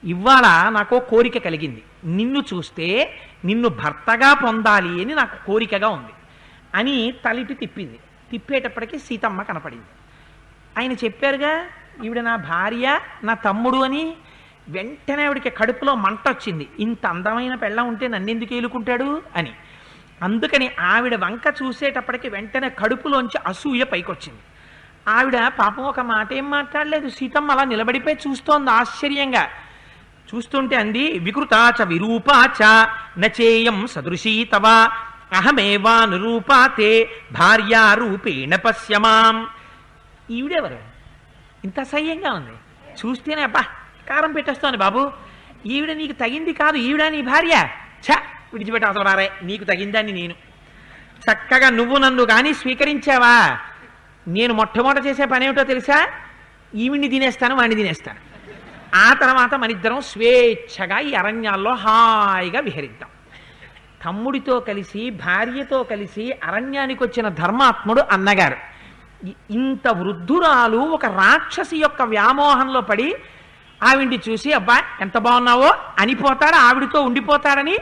ఇవాళ నాకు కోరిక కలిగింది, నిన్ను చూస్తే నిన్ను భర్తగా పొందాలి అని నాకు కోరికగా ఉంది అని తలిపి తిప్పింది. తిప్పేటప్పటికీ సీతమ్మ కనపడింది. ఆయన చెప్పారుగా ఈవిడ నా భార్య నా తమ్ముడు అని. వెంటనే ఆవిడికి కడుపులో మంట వచ్చింది, ఇంత అందమైన పెళ్ళం ఉంటే నన్నెందుకు ఏలుకుంటాడు అని. అందుకని ఆవిడ వంక చూసేటప్పటికి వెంటనే కడుపులోంచి అసూయ పైకొచ్చింది. ఆవిడ పాపం ఒక మాట ఏం మాట్లాడలేదు, సీతమ్మ అలా నిలబడిపోయి చూస్తోంది ఆశ్చర్యంగా. చూస్తుంటే అంది, వికృతాచ విరూపాచ నచేయం సదృశీ తవ అహమేవా నిరూపాతే భార్యారూపేణ పశ్యమాం. ఈవిడెవరు ఇంత అసహ్యంగా ఉంది, చూస్తేనే అబ్బా కారం పెట్టేస్తోంది బాబు, ఈవిడ నీకు తగింది కాదు, ఈవిడ నీ భార్య, ఛ విడిచిపెట్టాసరారే, నీకు తగిందాన్ని నేను. చక్కగా నువ్వు నన్ను కానీ స్వీకరించావా, నేను మొట్టమొదట చేసే పని ఏమిటో తెలుసా, ఈవిడ్ని తినేస్తాను వాడిని తినేస్తాను, ఆ తర్వాత మనిద్దరం స్వేచ్ఛగా ఈ అరణ్యాల్లో హాయిగా విహరిద్దాం. తమ్ముడితో కలిసి భార్యతో కలిసి అరణ్యానికి వచ్చిన ధర్మాత్ముడు అన్నగారు. ఇంత వృద్ధురాలు ఒక రాక్షసి యొక్క వ్యామోహంలో పడి ఆవిడ్ని చూసి అబ్బా ఎంత బాగున్నావో అనిపోతాడు, ఆవిడితో ఉండిపోతాడని.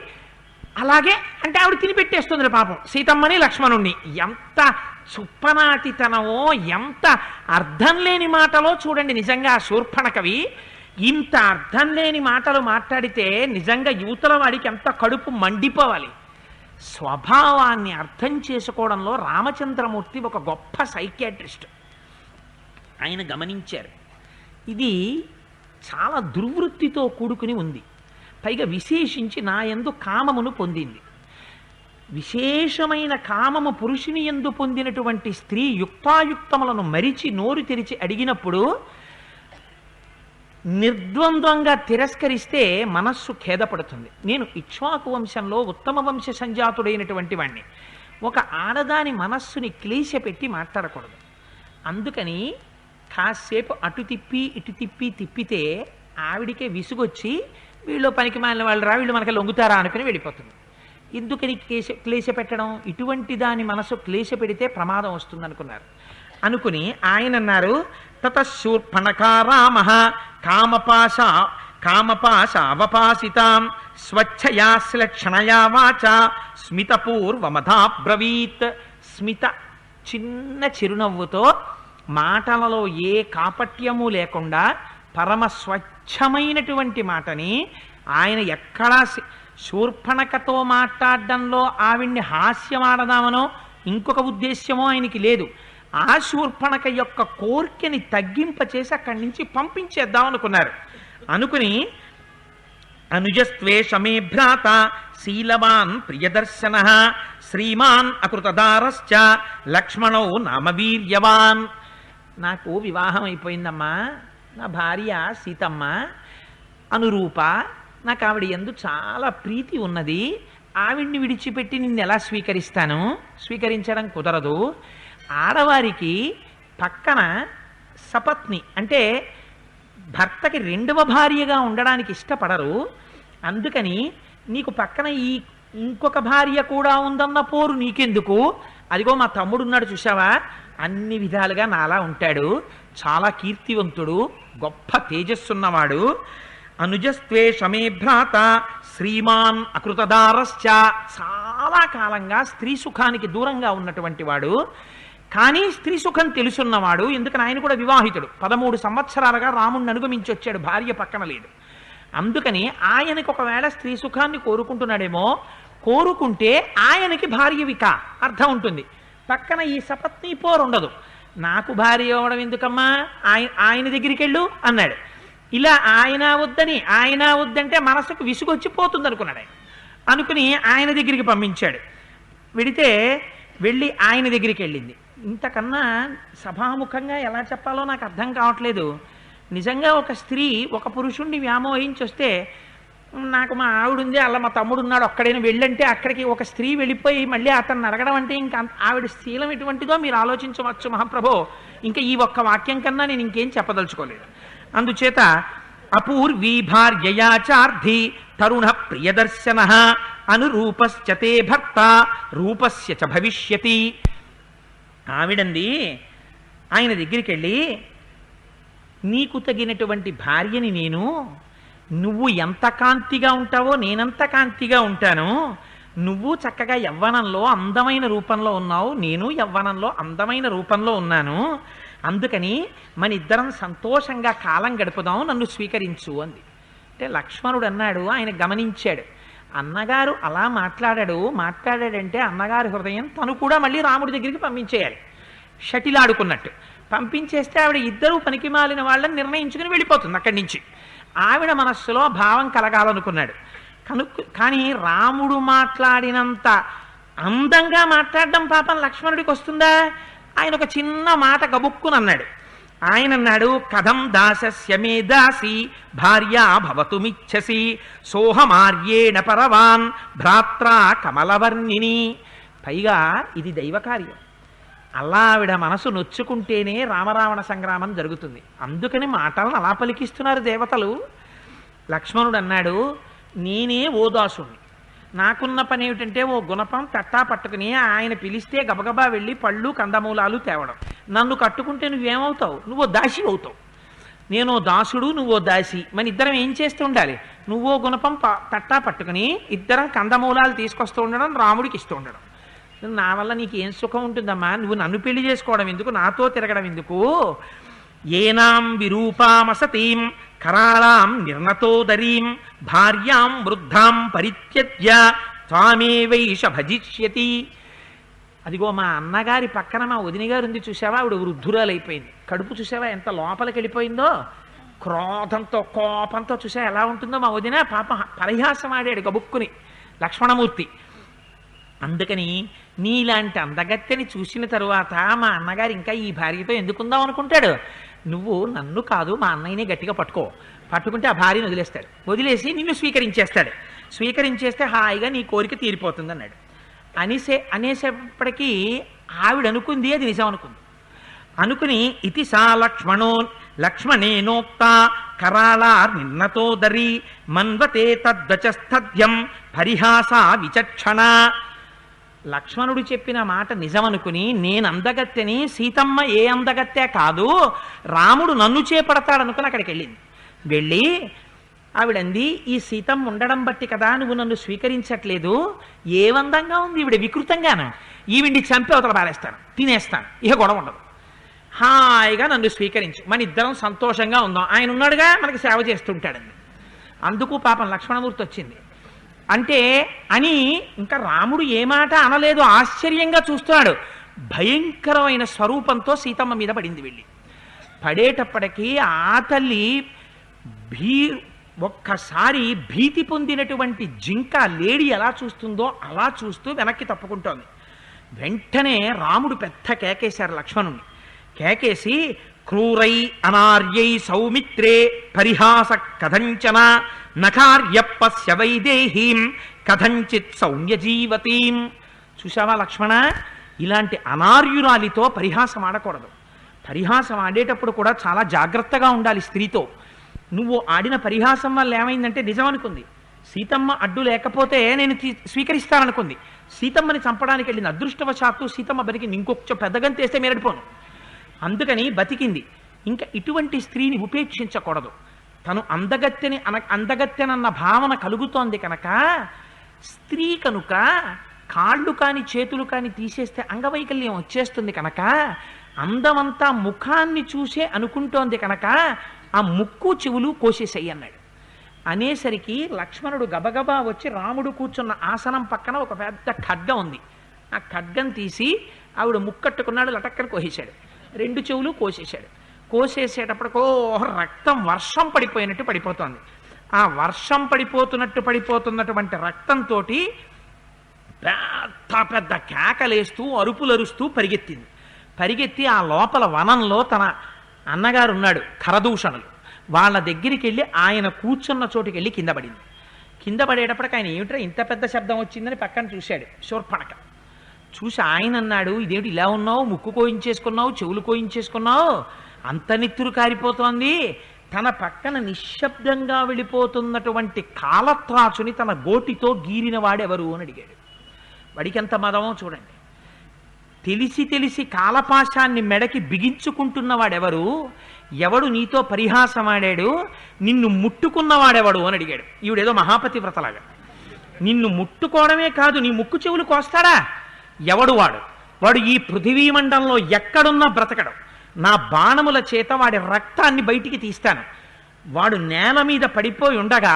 అలాగే అంటే ఆవిడ తినిపెట్టేస్తుంది పాపం సీతమ్మని లక్ష్మణుణ్ణి. ఎంత చుప్పనాటితనమో, ఎంత అర్థం లేని మాటలో చూడండి. నిజంగా ఆ శూర్పణఖవి ఇంత అర్థం లేని మాటలు మాట్లాడితే నిజంగా యువతల వాడికి ఎంత కడుపు మండిపోవాలి. స్వభావాన్ని అర్థం చేసుకోవడంలో రామచంద్రమూర్తి ఒక గొప్ప సైకియాట్రిస్ట్. ఆయన గమనించారు, ఇది చాలా దుర్వృత్తితో కూడుకుని ఉంది, పైగా విశేషించి నా యందు కామమును పొందింది. విశేషమైన కామము పురుషుని యందు పొందినటువంటి స్త్రీ యుక్తాయుక్తములను మరిచి నోరు తెరిచి అడిగినప్పుడు నిర్ద్వంద్వంగా తిరస్కరిస్తే మనస్సు ఖేదపడుతుంది. నేను ఇక్ష్వాకు వంశంలో ఉత్తమ వంశ సంజాతుడైనటువంటి వాణ్ణి. ఒక ఆడదాని మనస్సుని క్లేశపెట్టి మాట్లాడకూడదు. అందుకని కాసేపు అటు తిప్పి ఇటు తిప్పితే ఆవిడికే విసుగొచ్చి వీళ్ళు పనికి మాలిన వాళ్ళు రా, వీళ్ళు మనకి లొంగుతారా అనుకుని వెళ్ళిపోతుంది. ఎందుకని క్లేశ పెట్టడం, ఇటువంటి దాని మనసు క్లేశ పెడితే ప్రమాదం వస్తుంది అనుకున్నారు. అనుకుని ఆయన అన్నారు, తతశూర్పణకారామ కామపాశావపాసితాం స్వచ్ఛయా శ్లక్షణయా వాచ స్మితపూర్వమధాబ్రవీత్. స్మిత చిన్న చిరునవ్వుతో, మాటలలో ఏ కాపట్యము లేకుండా పరమ స్వచ్ఛమైనటువంటి మాటని ఆయన ఎక్కడా శూర్పణఖతో మాట్లాడడంలో ఆవిడ్ని హాస్యమాడదామనో ఇంకొక ఉద్దేశ్యమో ఆయనకి లేదు. ఆ శూర్పణఖ యొక్క కోర్కెని తగ్గింపచేసి అక్కడి నుంచి పంపించేద్దాం అనుకున్నారు. అనుకుని అనుజస్త్వేషమే భ్రాత శీలవాన్ ప్రియదర్శన శ్రీమాన్ అకృతదారశ్చ లక్ష్మణో నామవీర్యవాన్. నాకు వివాహం అయిపోయిందమ్మా, నా భార్య సీతమ్మ అనురూప, నాకు ఆవిడ యందు చాలా ప్రీతి ఉన్నది, ఆవిడ్ని విడిచిపెట్టి నిన్ను ఎలా స్వీకరిస్తాను, స్వీకరించడం కుదరదు. ఆడవారికి పక్కన సపత్ని అంటే భర్తకి రెండవ భార్యగా ఉండడానికి ఇష్టపడరు. అందుకని నీకు పక్కన ఇంకొక భార్య కూడా ఉందన్న పోరు నీకెందుకు, అదిగో మా తమ్ముడు ఉన్నాడు చూసావా, అన్ని విధాలుగా నాలా ఉంటాడు, చాలా కీర్తివంతుడు, గొప్ప తేజస్సున్నవాడు. అనుజస్త్వే షమే భ్రాత శ్రీమాన్ అకృతదారశ్చ, చాలా కాలంగా స్త్రీ సుఖానికి దూరంగా ఉన్నటువంటి వాడు, కానీ స్త్రీ సుఖం తెలుసున్నవాడు. ఎందుకని ఆయన కూడా వివాహితుడు, 13 సంవత్సరాలుగా రాముణ్ణి అనుగమించి వచ్చాడు, భార్య పక్కన లేదు. అందుకని ఆయనకు ఒకవేళ స్త్రీ సుఖాన్ని కోరుకుంటున్నాడేమో, కోరుకుంటే ఆయనకి భార్యవిక అర్థం ఉంటుంది, పక్కన ఈ సపత్ని పోరు ఉండదు. నాకు భార్య అవ్వడం ఎందుకమ్మా, ఆయన దగ్గరికి వెళ్ళు అన్నాడు. ఇలా ఆయన వద్దంటే మనసుకు విసుగొచ్చి పోతుంది అనుకున్నాడు. అనుకుని ఆయన దగ్గరికి పంపించాడు. వెళ్ళి ఆయన దగ్గరికి వెళ్ళింది. ఇంతకన్నా సభాముఖంగా ఎలా చెప్పాలో నాకు అర్థం కావట్లేదు. నిజంగా ఒక స్త్రీ ఒక పురుషుణ్ణి వ్యామోహించి వస్తే, నాకు మా ఆవిడుంది అలా మా తమ్ముడు ఉన్నాడు ఒక్కడైనా వెళ్ళంటే, అక్కడికి ఒక స్త్రీ వెళ్ళిపోయి మళ్ళీ అతన్ని అడగడం అంటే ఇంకా ఆవిడ శీలం ఎటువంటిదో మీరు ఆలోచించవచ్చు మహాప్రభో. ఇంకా ఈ ఒక్క వాక్యం కన్నా నేను ఇంకేం చెప్పదలుచుకోలేదు. అందుచేత అపూర్వీ భార్యయాచార్థి తరుణ ప్రియదర్శన అనురూపశ్చతే భర్త రూపస్య చ భవిష్యతి. ఆవిడంది ఆయన దగ్గరికి వెళ్ళి, నీకు తగినటువంటి భార్యని నేను, నువ్వు ఎంత కాంతిగా ఉంటావో నేనంత కాంతిగా ఉంటాను. నువ్వు చక్కగా యవ్వనంలో అందమైన రూపంలో ఉన్నావు, నేను యవ్వనంలో అందమైన రూపంలో ఉన్నాను. అందుకని మన ఇద్దరం సంతోషంగా కాలం గడుపుదాం, నన్ను స్వీకరించు అంది. అంటే లక్ష్మణుడు అన్నాడు, ఆయన గమనించాడు, అన్నగారు అలా మాట్లాడాడంటే అన్నగారి హృదయం తను కూడా మళ్ళీ రాముడి దగ్గరికి పంపించేయాలి. షటిల్ ఆడుకున్నట్టు పంపించేస్తే ఆవిడ ఇద్దరూ పనికి మాలిన వాళ్ళని నిర్ణయించుకుని వెళ్ళిపోతుంది అక్కడి నుంచి. ఆవిడ మనస్సులో భావం కలగాలనుకున్నాడు. కానీ రాముడు మాట్లాడినంత అందంగా మాట్లాడడం పాపం లక్ష్మణుడికి వస్తుందా? ఆయన ఒక చిన్న మాట గబుక్కునన్నాడు. ఆయన అన్నాడు, కథం దాసస్య మే దాసి భార్యా భవతుమిచ్చసి సోహమార్యేణ పరవాన్ భ్రాత్రా కమలవర్ణిని. పైగా ఇది దైవకార్యం. అలా ఆవిడ మనసు నొచ్చుకుంటేనే రామరావణ సంగ్రామం జరుగుతుంది. అందుకని మాటలను అలా పలికిస్తున్నారు దేవతలు. లక్ష్మణుడు అన్నాడు, నేనే ఓ దాసుణ్ణి, నాకున్న పని ఏమిటంటే ఓ గుణపం తట్టా పట్టుకుని ఆయన పిలిస్తే గబగబా వెళ్ళి పళ్ళు కందమూలాలు తేవడం. నన్ను కట్టుకుంటే నువ్వేమవుతావు? నువ్వో దాసి అవుతావు. నేనో దాసుడు, నువ్వో దాసి. మన ఇద్దరం ఏం చేస్తూ ఉండాలి? నువ్వో గుణపం తట్టా పట్టుకుని ఇద్దరం కందమూలాలు తీసుకొస్తూ ఉండడం, రాముడికి ఇస్తూ ఉండడం. నా వల్ల నీకు ఏం సుఖం ఉంటుందమ్మా? నువ్వు నన్ను పెళ్లి చేసుకోవడం ఎందుకు, నాతో తిరగడం ఎందుకు? ఏనాం విరూపామసతీం కరాళాం నిర్ణతోదరీం భార్యాం వృద్ధాం పరిత్యజ్య త్వామేవైష భజిష్యతి. అదిగో మా అన్నగారి పక్కన మా వదిన గారు ఉంది చూసావా, ఆవిడ వృద్ధురాలైపోయింది. కడుపు చూసావా ఎంత లోపలికి వెళ్ళిపోయిందో, క్రోధంతో కోపంతో చూసా ఎలా ఉంటుందో మా వదిన. పాప పరిహాసం ఆడాడు గబుక్కుని లక్ష్మణమూర్తి. అందుకని నీలాంటి అందగత్తెని చూసిన తరువాత మా అన్నగారు ఇంకా ఈ భార్యతో ఎందుకుందాం అనుకుంటాడు. నువ్వు నన్ను కాదు మా అన్నయ్యనే గట్టిగా పట్టుకుంటే ఆ భార్యను వదిలేస్తాడు. వదిలేసి నిన్ను స్వీకరించేస్తాడు. స్వీకరించేస్తే హాయిగా నీ కోరిక తీరిపోతుంది అన్నాడు. అనేసేపటికీ ఆవిడ అనుకుంది అది నిజం అనుకుని ఇతి సా లక్ష్మణేనోక్త కరాళార్ నిన్నతోదరి మన్వతే తద్వచస్థద్యం పరిహాస విచక్షణ. లక్ష్మణుడు చెప్పిన మాట నిజమనుకుని నేను అందగత్తెని, సీతమ్మ ఏ అందగత్తె కాదు, రాముడు నన్ను చేపడతాడనుకుని అక్కడికి వెళ్ళి ఆవిడంది, ఈ సీతమ్మ ఉండడం బట్టి కదా నువ్వు నన్ను స్వీకరించట్లేదు. ఏవందంగా ఉంది ఈవిడ, వికృతంగాను. ఈవిడ్ని చంపి అవతల పారేస్తాను, తినేస్తాను, ఇక గొడవ ఉండదు. హాయిగా నన్ను స్వీకరించు, మన ఇద్దరం సంతోషంగా ఉందాం. ఆయన ఉన్నాడుగా మనకి సేవ చేస్తుంటాడండి. అందుకు పాపం లక్ష్మణమూర్తి వచ్చింది. అంటే అని ఇంకా రాముడు ఏ మాట అనలేదు, ఆశ్చర్యంగా చూస్తున్నాడు. భయంకరమైన స్వరూపంతో సీతమ్మ మీద పడింది. వెళ్ళి పడేటప్పటికీ ఆ తల్లి ఒక్కసారి భీతి పొందినటువంటి జింక లేడి ఎలా చూస్తుందో అలా చూస్తూ వెనక్కి తప్పుకుంటోంది. వెంటనే రాముడు పెద్ద కేకేశారు లక్ష్మణుని. కేకేసి క్రూరై అనార్యై సౌమిత్రే పరిహాస కథంచన నకార్యపస్య వైదేహీం కథంచిత్ సౌమ్యజీవతీం. చూసావా లక్ష్మణ, ఇలాంటి అనార్యురాలితో పరిహాసం ఆడకూడదు. పరిహాసం ఆడేటప్పుడు కూడా చాలా జాగ్రత్తగా ఉండాలి స్త్రీతో. నువ్వు ఆడిన పరిహాసం వల్ల ఏమైందంటే నిజం అనుకుంది. సీతమ్మ అడ్డు లేకపోతే నేను స్వీకరిస్తాననుకుంది. సీతమ్మని చంపడానికి వెళ్ళింది. అదృష్టవశాత్తు సీతమ్మ బతికింది. ఇంకొక పెద్దగంతేస్తే మేరడిపోను. అందుకని బతికింది. ఇంకా ఇటువంటి స్త్రీని ఉపేక్షించకూడదు. తను అందగత్తెనన్న భావన కలుగుతోంది కనుక, స్త్రీ కనుక కాళ్ళు కాని చేతులు కాని తీసేస్తే అంగవైకల్యం వచ్చేస్తుంది కనుక, అందమంతా ముఖాన్ని చూసే అనుకుంటోంది కనుక ఆ ముక్కు చెవులు కోసేసేయి అన్నాడు. అనేసరికి లక్ష్మణుడు గబగబా వచ్చి రాముడు కూర్చున్న ఆసనం పక్కన ఒక పెద్ద ఖడ్గం ఉంది. ఆ ఖడ్గం తీసి ఆవిడ ముక్కట్టుకున్నాడు, లటక్కన కోసేశాడు. 2 చెవులు కోసేశాడు. కోసేసేటప్పటికో రక్తం వర్షం పడిపోయినట్టు పడిపోతోంది. ఆ వర్షం పడిపోతున్నటువంటి రక్తంతో పెద్ద పెద్ద కేకలేస్తూ అరుపులరుస్తూ పరిగెత్తి ఆ లోపల వనంలో తన అన్నగారు ఉన్నాడు ఖరదూషణులు, వాళ్ళ దగ్గరికి వెళ్ళి ఆయన కూర్చున్న చోటుకి వెళ్ళి కింద పడింది. కింద పడేటప్పటికి ఆయన ఏమిట్రా ఇంత పెద్ద శబ్దం వచ్చిందని పక్కన చూశాడు. శూర్పణఖ చూసి ఆయన అన్నాడు, ఇదేమిటి ఇలా ఉన్నావు, ముక్కు కోయించేసుకున్నావు, చెవులు కోయించేసుకున్నావు, అంత నెత్తురు కారిపోతోంది. తన పక్కన నిశ్శబ్దంగా వెళ్ళిపోతున్నటువంటి కాలత్రాచుని తన గోటితో గీరిన వాడెవరు అని అడిగాడు. వాడికి ఎంత మదమో చూడండి. తెలిసి కాలపాశాన్ని మెడకి బిగించుకుంటున్న వాడెవరు, ఎవడు నీతో పరిహాసమాడాడు, నిన్ను ముట్టుకున్నవాడెవడు అని అడిగాడు. ఈవిడేదో మహాపతివ్రతలాగా. నిన్ను ముట్టుకోవడమే కాదు, నీ ముక్కు చెవులు కోస్తాడా? ఎవడు వాడు? వాడు ఈ పృథివీమండంలో ఎక్కడున్నా బ్రతకడం. నా బాణముల చేత వాడి రక్తాన్ని బయటికి తీస్తాను. వాడు నేల మీద పడిపోయి ఉండగా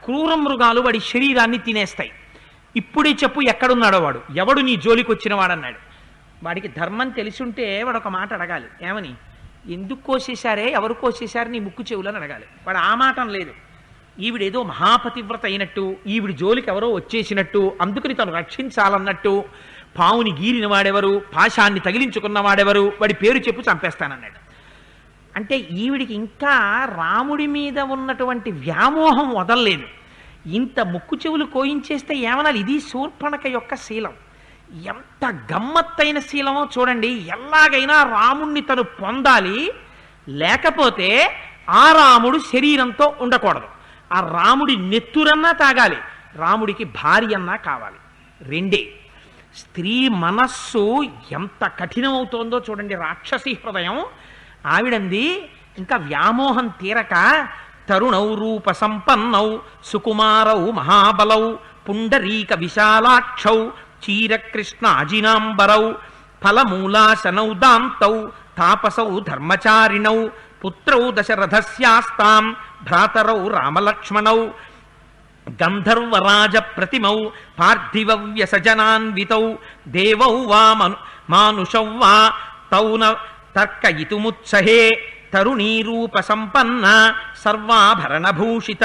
క్రూర మృగాలు వాడి శరీరాన్ని తినేస్తాయి. ఇప్పుడే చెప్పు ఎక్కడున్నాడో వాడు, ఎవడు నీ జోలికి వచ్చిన వాడన్నాడు. వాడికి ధర్మం తెలిసుంటే వాడు ఒక మాట అడగాలి. ఏమని? ఎందుకు కోసేశారే, ఎవరు కోసేశారు నీ ముక్కు చెవులని అడగాలి. వాడు ఆ మాట లేదు. ఈవిడేదో మహాపతివ్రత అయినట్టు, ఈవిడి జోలికి ఎవరో వచ్చేసినట్టు, అందుకని తను రక్షించాలన్నట్టు, పావుని గీరిన వాడెవరు, పాశాన్ని తగిలించుకున్న వాడెవరు, వాడి పేరు చెప్పు చంపేస్తానన్నాడు. అంటే ఈవిడికి ఇంకా రాముడి మీద ఉన్నటువంటి వ్యామోహం వదలలేదు. ఇంత ముక్కు చెవులు కోయించేస్తే ఏమనాలి? ఇది శూర్పణఖ యొక్క శీలం. ఎంత గమ్మత్తైన శీలమో చూడండి. ఎలాగైనా రాముణ్ణి తను పొందాలి, లేకపోతే ఆ రాముడు శరీరంతో ఉండకూడదు. ఆ రాముడి నెత్తురన్నా తాగాలి, రాముడికి భార్య అన్నా కావాలి. రెండే. స్త్రీ మనస్సు ఎంత కఠినమవుతోందో చూడండి. రాక్షసి హృదయం. ఆవిడంది ఇంకా వ్యామోహం తీరక, తరుణౌ రూప సంపన్నౌ సుకుమారౌ మహాబలౌ పుండరీక విశాలాక్షౌ చీరకృష్ణాజినాంబరౌ ఫలమూలాశనౌ దాంతౌ తాపసౌ ధర్మచారిణౌ పుత్రౌ దశరథస్యాస్తాం భ్రాతరౌ రామలక్ష్మణౌ గంధర్వరాజ ప్రతిమౌ పార్థివ్యసజనాన్వితౌ దేవౌ వా మానుషౌ వా తౌన తర్కయితుముత్సహే తరుణీరూప సంపన్న సర్వాభరణభూషిత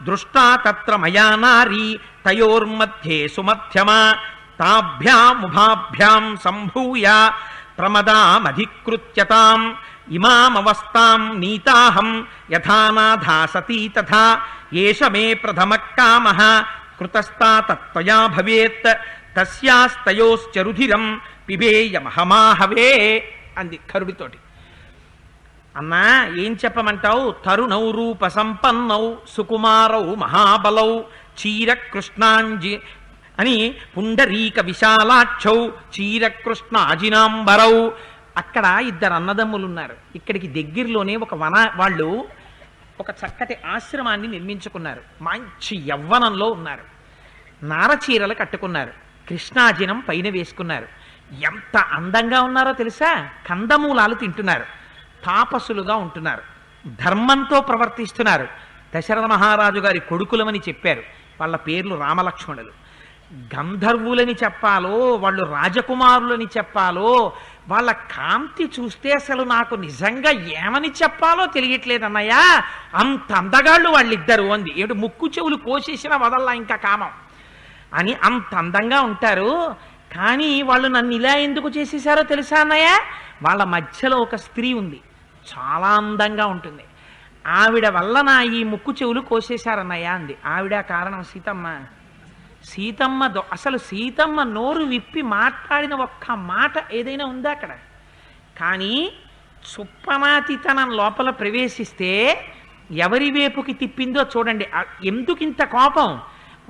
దృష్టా తత్ర మయా నారీ తయోర్మధ్యే సుమధ్యమా తాభ్యాముభాభ్యాం సంభూయ ప్రమదామధికృత్యతాం ఇమామవస్తాం నీతాహం యథానాథా సతీ తథా ఏష మే ప్రథమ కామః కృతస్థా తత్వయా భవేత్ తస్యాస్తయోశ్చరుధిరం పిబేయమహమాహవే అంది కరుడితోటి. అన్నా ఏం చెప్పమంటావు? తరుణౌ రూప సంపన్నౌ సుకుమారౌ మహాబలౌ చీరకృష్ణాంజి అని పుండరీక విశాలాక్షౌ చీరకృష్ణాజినాంబరౌ. అక్కడ ఇద్దరు అన్నదమ్ములు ఉన్నారు. ఇక్కడికి దగ్గరలోనే వాళ్ళు ఒక చక్కటి ఆశ్రమాన్ని నిర్మించుకున్నారు. మంచి యవ్వనంలో ఉన్నారు. నారచీరలు కట్టుకున్నారు, కృష్ణాజినం పైన వేసుకున్నారు. ఎంత అందంగా ఉన్నారో తెలుసా? కందమూలాలు తింటున్నారు, తాపసులుగా ఉంటున్నారు, ధర్మంతో ప్రవర్తిస్తున్నారు. దశరథ మహారాజు గారి కొడుకులమని చెప్పారు. వాళ్ళ పేర్లు రామలక్ష్మణులు. గంధర్వులని చెప్పాలో, వాళ్ళు రాజకుమారులని చెప్పాలో, వాళ్ళ కాంతి చూస్తే అసలు నాకు నిజంగా ఏమని చెప్పాలో తెలియట్లేదన్నయ్య. అంత అందగాళ్ళు వాళ్ళిద్దరు అంది. ఏమిటి ముక్కు చెవులు కోసేసిన వదల్లా ఇంకా కామం అని అంత అందంగా ఉంటారు. కానీ వాళ్ళు నన్ను ఇలా ఎందుకు చేసేశారో తెలుసా అన్నయ్య? వాళ్ళ మధ్యలో ఒక స్త్రీ ఉంది, చాలా అందంగా ఉంటుంది. ఆవిడ వల్ల నా ఈ ముక్కు చెవులు కోసేశారన్నయ్య అంది. ఆవిడ కారణం సీతమ్మ. అసలు సీతమ్మ నోరు విప్పి మాట్లాడిన ఒక్క మాట ఏదైనా ఉందా అక్కడ? కానీ సుప్పనాతితనం లోపల ప్రవేశిస్తే ఎవరి వైపుకి తిప్పిందో చూడండి. ఎందుకు ఇంత కోపం?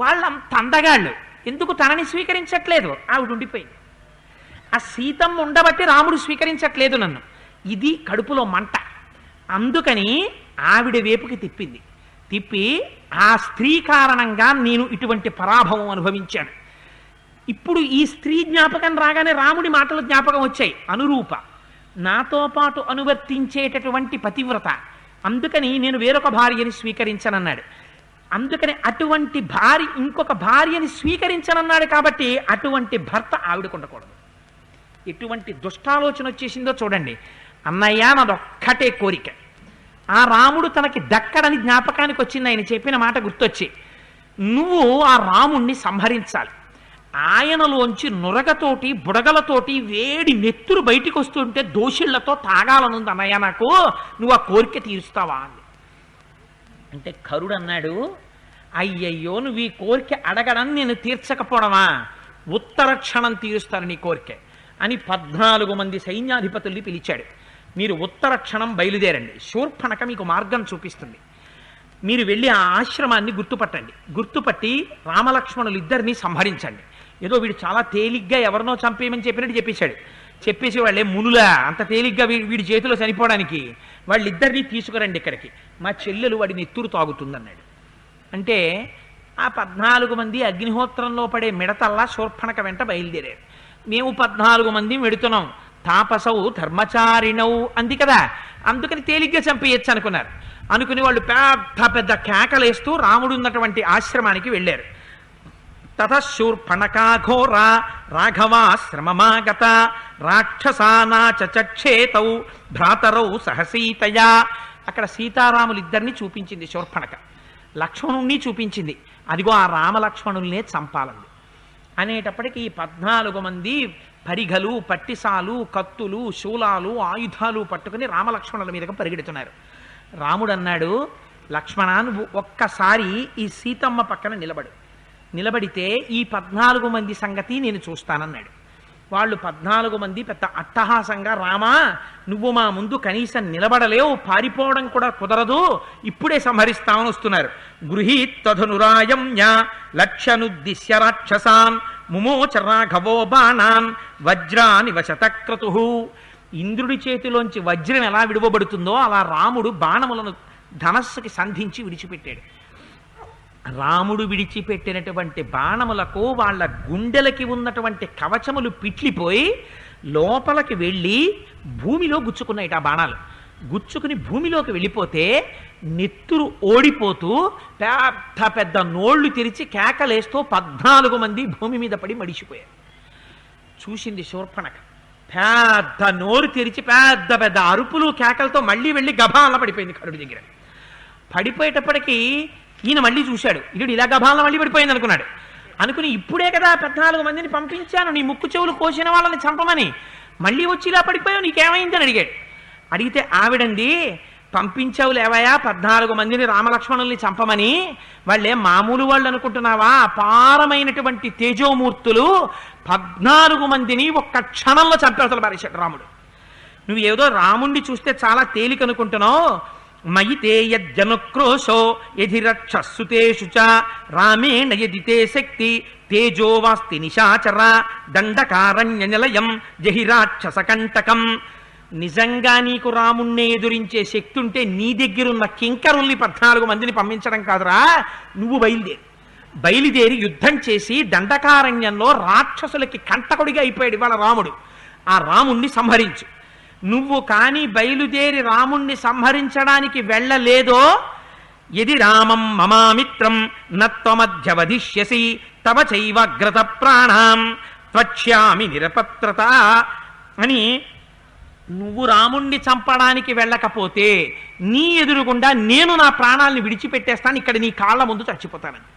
వాళ్ళంత అందగాళ్ళు ఎందుకు తనని స్వీకరించట్లేదు? ఆవిడ ఉండిపోయింది. ఆ సీతమ్మ ఉండబట్టి రాముడు స్వీకరించట్లేదు నన్ను. ఇది కడుపులో మంట. అందుకని ఆవిడ వైపుకి తిప్పింది. తిప్పి ఆ స్త్రీ కారణంగా నేను ఇటువంటి పరాభవం అనుభవించాను. ఇప్పుడు ఈ స్త్రీ జ్ఞాపకం రాగానే రాముడి మాటలు జ్ఞాపకం వచ్చాయి. అనురూప, నాతో పాటు అనువర్తించేటటువంటి పతివ్రత, అందుకని నేను వేరొక భార్యని స్వీకరించనన్నాడు. అందుకని అటువంటి భార్య ఇంకొక భార్యని స్వీకరించనన్నాడు. కాబట్టి అటువంటి భర్త ఆవిడకు ఉండకూడదు. ఎటువంటి దుష్టాలోచన వచ్చేసిందో చూడండి. అన్నయ్య నాదొక్కటే కోరిక, ఆ రాముడు తనకి దక్కడని జ్ఞాపకానికి వచ్చింది. ఆయన చెప్పిన మాట గుర్తొచ్చి, నువ్వు ఆ రాముణ్ణి సంహరించాలి. ఆయనలోంచి నురగతోటి బుడగలతోటి వేడి నెత్తురు బయటికి వస్తుంటే దోషిళ్లతో తాగాలనుంది అన్నయ్య నాకు, నువ్వు ఆ కోరిక తీరుస్తావా అంది. అంటే కరుడు అన్నాడు, అయ్యయ్యో నువ్వు ఈ కోరిక అడగడం నేను తీర్చకపోవడమా? ఉత్తర క్షణం తీరుస్తాను నీ కోరిక అని 14 మంది సైన్యాధిపతుల్ని పిలిచాడు. మీరు ఉత్తర క్షణం బయలుదేరండి, శూర్పణఖ మీకు మార్గం చూపిస్తుంది. మీరు వెళ్ళి ఆ ఆశ్రమాన్ని గుర్తుపట్టండి. గుర్తుపట్టి రామలక్ష్మణులు ఇద్దరిని సంహరించండి. ఏదో వీడు చాలా తేలిగ్గా ఎవరినో చంపేయమని చెప్పినట్టు చెప్పేశాడు. చెప్పేసేవాళ్ళే మునులా అంత తేలిగ్గా వీడి చేతిలో చనిపోవడానికి, వాళ్ళిద్దరినీ తీసుకురండి ఇక్కడికి, మా చెల్లెలు వాడి నెత్తురు తాగుతుందన్నాడు. అంటే ఆ 14 మంది అగ్నిహోత్రంలో పడే మిడతల్లా శూర్పణఖ వెంట బయలుదేరారు. మేము 14 మంది వెడుతున్నాం, తాపసౌ ధర్మచారిణౌ అంది కదా, అందుకని తేలిగ్గా చంపేయచ్చు అనుకున్నారు. అనుకుని వాళ్ళు పెద్ద పెద్ద కేకలేస్తూ రాముడు ఉన్నటువంటి ఆశ్రమానికి వెళ్ళారు. తతశూర్పణఖాఘోర రాఘవాశ్రమమాగత రాక్షసానాచక్షేతౌ భ్రాతరౌ సహసీతయా. అక్కడ సీతారాములిద్దరిని చూపించింది శూర్పణఖ, లక్ష్మణుణ్ణి చూపించింది. అదిగో ఆ రామలక్ష్మణుల్నే చంపాలంది. అనేటప్పటికీ ఈ 14 మంది పరిఘలు, పట్టిసాలు, కత్తులు, శూలాలు, ఆయుధాలు పట్టుకుని రామలక్ష్మణుల మీదకి పరిగెడుతున్నారు. రాముడు అన్నాడు, లక్ష్మణ నువ్వు ఒక్కసారి ఈ సీతమ్మ పక్కన నిలబడితే ఈ 14 మంది సంగతి నేను చూస్తానన్నాడు. వాళ్ళు 14 మంది పెద్ద అట్టహాసంగా, రామా నువ్వు మా ముందు కనీసం నిలబడలేవు, పారిపోవడం కూడా కుదరదు, ఇప్పుడే సంహరిస్తామని వస్తున్నారు. గృహీత్వధనురాయమ్య లక్ష్యనుద్దిశ్య రాక్షసాన్ ముమోచ రాఘవో బాణాన్ వజ్రాని వశతక్రతు. ఇంద్రుడి చేతిలోంచి వజ్రం ఎలా విడువబడుతుందో అలా రాముడు బాణములను ధనస్సుకి సంధించి విడిచిపెట్టాడు. రాముడు విడిచిపెట్టినటువంటి బాణములకు వాళ్ళ గుండెలకి ఉన్నటువంటి కవచములు పిట్లిపోయి లోపలికి వెళ్ళి భూమిలో గుచ్చుకున్నాయి. ఆ బాణాలు గుచ్చుకుని భూమిలోకి వెళ్ళిపోతే నెత్తురు ఓడిపోతూ పెద్ద పెద్ద నోళ్లు తెరిచి కేకలేస్తూ 14 మంది భూమి మీద పడి మడిచిపోయారు. చూసింది శూర్పణఖ, పెద్ద నోరు తెరిచి పెద్ద పెద్ద అరుపులు కేకలతో మళ్ళీ వెళ్ళి గభాల పడిపోయింది కరుడి దగ్గర. పడిపోయేటప్పటికీ ఈయన మళ్ళీ చూశాడు, ఇడు ఇలా గభాల మళ్ళీ పడిపోయింది అనుకున్నాడు. అనుకుని ఇప్పుడే కదా 14 మందిని పంపించాను నీ ముక్కు చెవులు కోసిన వాళ్ళని చంపమని, మళ్ళీ వచ్చి ఇలా పడిపోయావు, నీకేమైందని అడిగాడు. అడిగితే ఆవిడంది, పంపించావు లేవయా 14 మందిని రామలక్ష్మణుల్ని చంపమని, వాళ్ళే మామూలు వాళ్ళు అనుకుంటున్నావా, అపారమైనటువంటి తేజోమూర్తులు, 14 మందిని ఒక్క క్షణంలో చంపేవతలు పారేశాడు రాముడు. నువ్వు ఏదో రాముణ్ణి చూస్తే చాలా తేలిక అనుకుంటున్నావు. మయితే యజ్జనుక్రోశో యధి రక్షస్సుతేషు చ రామేణ యదితే శక్తి తేజో వాస్తి నిశాచర దండకారణ్య నిలయం జహి రాక్షస కంటకం. నిజంగా నీకు రాముణ్ణి ఎదురించే శక్తి ఉంటే నీ దగ్గరున్న కింకరుల్ని 14 మందిని పంపించడం కాదురా, నువ్వు బయలుదేరి యుద్ధం చేసి దండకారణ్యంలో రాక్షసులకి కంటకుడిగా అయిపోయాడు ఇవాళ రాముడు. ఆ రాముణ్ణి సంహరించు. నువ్వు కానీ బయలుదేరి రాముణ్ణి సంహరించడానికి వెళ్ళలేదో, యది రామం మమామిత్రం నత్వమధ్యవధిష్యసి తవ చైవగ్రత ప్రాణాం త్వక్ష్యామి నిరపత్రత అని, నువ్వు రాముణ్ణి చంపడానికి వెళ్ళకపోతే నీ ఎదురుగుండా నేను నా ప్రాణాలను విడిచిపెట్టేస్తాను, ఇక్కడ నీ కాళ్ళ ముందు చచ్చిపోతానని.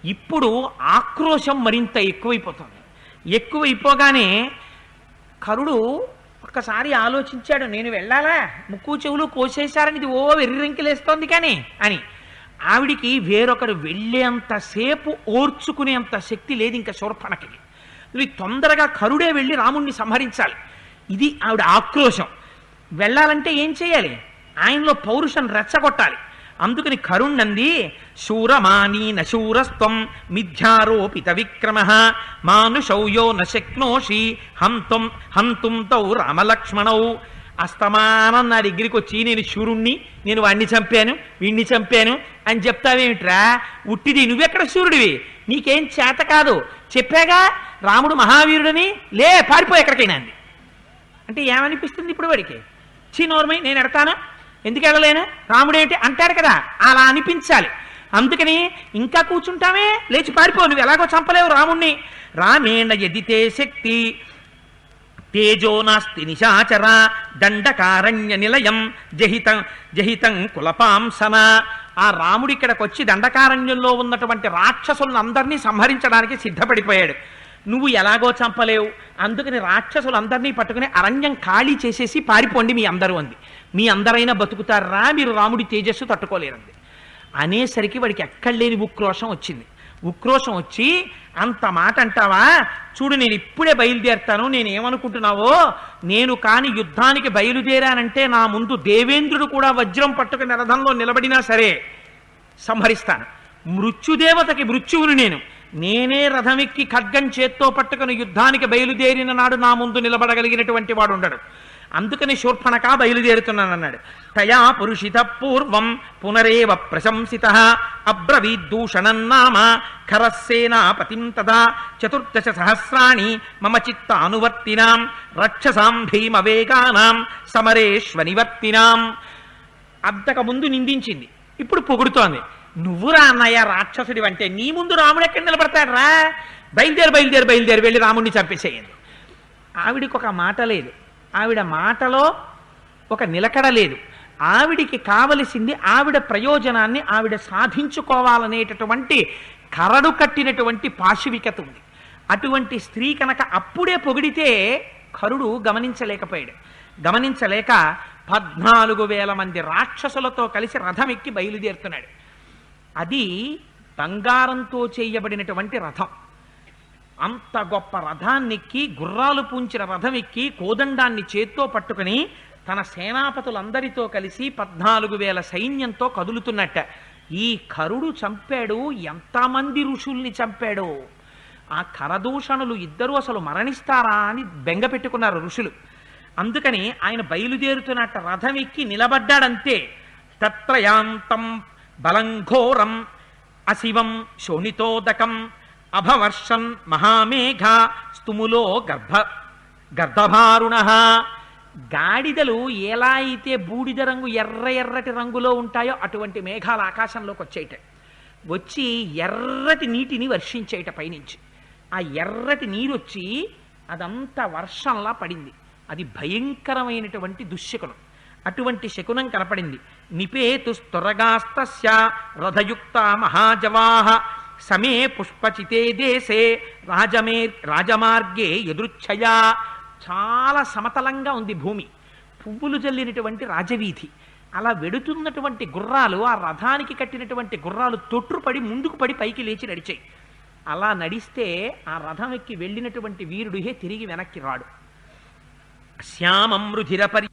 ఇప్పుడు ఆక్రోశం మరింత ఎక్కువైపోగానే కరుడు ఒక్కసారి ఆలోచించాడు, నేను వెళ్ళాలా, ముక్కు చెవులు కోసేశారని ఇది వెర్రింకిలేస్తోంది కానీ అని. ఆవిడికి వేరొకరు వెళ్ళేంతసేపు ఓర్చుకునేంత శక్తి లేదు ఇంకా శూర్పణఖకి. నువ్వు తొందరగా కరుడే వెళ్ళి రాముణ్ణి సంహరించాలి, ఇది ఆవిడ ఆక్రోశం. వెళ్ళాలంటే ఏం చేయాలి, ఆయనలో పౌరుషం రెచ్చగొట్టాలి. అందుకని కరుణ్ణంది, శూరమానీ నశూరస్త్వం మిథ్యారోపిత విక్రమ మానుషౌయో నశక్నోషి హంతుం తౌ రామలక్ష్మణౌ. అస్తమానం నా దగ్గరికి వచ్చి నేను శూరుణ్ణి, నేను వాణ్ణి చంపాను వీణ్ణి చంపాను అని చెప్తావేమిట్రా, ఉట్టిది, నువ్వెక్కడ శూరుడివి, నీకేం చేత కాదు, చెప్పాగా రాముడు మహావీరుడని, లే పారిపో ఎక్కడికైనా అంది. అంటే ఏమనిపిస్తుంది ఇప్పుడు వాడికి, నోర్మై నేను ఎడతాను, ఎందుకు వెళ్ళలేను, రాముడేంటి అంటాడు కదా, అలా అనిపించాలి. అందుకని ఇంకా కూర్చుంటామే, లేచి పారిపో, నువ్వు ఎలాగో చంపలేవు రాముణ్ణి. రామేణ యదితే శక్తి తేజో నాస్తి నిశాచర దండకారణ్య నిలయం జహితం కులపాంసన. ఆ రాముడు ఇక్కడికి వచ్చి దండకారణ్యంలో ఉన్నటువంటి రాక్షసులను అందరినీ సంహరించడానికి సిద్ధపడిపోయాడు. నువ్వు ఎలాగో చంపలేవు, అందుకని రాక్షసులందరినీ పట్టుకుని అరణ్యం ఖాళీ చేసేసి పారిపోండి మీ అందరూ అంది. మీ అందరైనా బతుకుతారా, మీరు రాముడి తేజస్సు తట్టుకోలేరంది. అనేసరికి వాడికి ఎక్కడలేని ఉక్రోషం వచ్చింది. ఉక్రోషం వచ్చి, అంత మాట అంటావా, చూడు నేను ఇప్పుడే బయలుదేరుతాను, నేనేమనుకుంటున్నావో, నేను కాని యుద్ధానికి బయలుదేరానంటే నా ముందు దేవేంద్రుడు కూడా వజ్రం పట్టుకుని రథంలో నిలబడినా సరే సంహరిస్తాను. మృత్యుదేవతకి మృత్యువుని నేను, నేనే రథమెక్కి ఖడ్గం చేత్తో పట్టుకుని యుద్ధానికి బయలుదేరిన నాడు నా ముందు నిలబడగలిగినటువంటి వాడు ఉండడు. అందుకని శూర్పణఖ బయలుదేరుతున్నానన్నాడు. తయా పురుషిత పూర్వం పునరేవ ప్రశంసిత అబ్రవీద్దూషణం నామ ఖరస్సేనాపతిం తదా 14 సహస్రాణి మమ చిత్తానువర్తినాం రక్షసాం భీమవేగానాం సమరేష్వనివర్తినాం. అంతకుముందు నిందించింది, ఇప్పుడు పొగుడుతోంది. నువ్వురా అన్నయ్య రాక్షసుడి అంటే, నీ ముందు రాముడు ఎక్కడ నిలబడతాడు రా, బయలుదేరి వెళ్ళి రాముడిని చంపేసేయండి. ఆవిడికి ఒక మాట లేదు, ఆవిడ మాటలో ఒక నిలకడ లేదు. ఆవిడికి కావలసింది ఆవిడ ప్రయోజనాన్ని ఆవిడ సాధించుకోవాలనేటటువంటి కరడు కట్టినటువంటి పాశవికత ఉంది. అటువంటి స్త్రీ కనుక అప్పుడే పొగిడితే కరుడు గమనించలేకపోయాడు. గమనించలేక 14,000 మంది రాక్షసులతో కలిసి రథం ఎక్కి బయలుదేరుతున్నాడు. అది బంగారంతో చేయబడినటువంటి రథం. అంత గొప్ప రథాన్నెక్కి, గుర్రాలు పూంచిన రథం ఎక్కి, కోదండాన్ని చేత్తో పట్టుకుని తన సేనాపతులందరితో కలిసి 14,000 సైన్యంతో కదులుతున్నట్ట. ఈ కరుడు చంపాడు, ఎంతమంది ఋషుల్ని చంపాడో. ఆ కరదూషణులు ఇద్దరూ అసలు మరణిస్తారా అని బెంగ పెట్టుకున్నారు ఋషులు. అందుకని ఆయన బయలుదేరుతున్నట్ట రథం ఎక్కి నిలబడ్డాడంతే. తత్రయాంతం బలంఘోరం అశివం శోణితోదకం అభవర్షన్ మహామేఘ స్తుములో గర్ధభారుణ. గాడిదలు ఎలా అయితే బూడిద రంగు ఎర్రటి రంగులో ఉంటాయో అటువంటి మేఘాలు ఆకాశంలోకి వచ్చేయట. వచ్చి ఎర్రటి నీటిని వర్షించేయట పైనుంచి. ఆ ఎర్రటి నీరు వచ్చి అదంతా వర్షంలా పడింది. అది భయంకరమైనటువంటి దుశ్శకునం. అటువంటి శకునం కనపడింది. నిపేతు స్తొరగాస్తస్య రథయుక్త మహాజవాహ సమే పుష్పచితే దేశే రాజమార్గే ఎదురుచ్ఛయా. చాలా సమతలంగా ఉంది భూమి, పువ్వులు జల్లినటువంటి రాజవీధి. అలా వెడుతున్నటువంటి గుర్రాలు, ఆ రథానికి కట్టినటువంటి గుర్రాలు తొట్రుపడి ముందుకు పడి పైకి లేచి నడిచాయి. అలా నడిస్తే ఆ రథం ఎక్కి వెళ్ళినటువంటి వీరుడిహే తిరిగి వెనక్కి రాడు. శ్యామం రుధిరపరి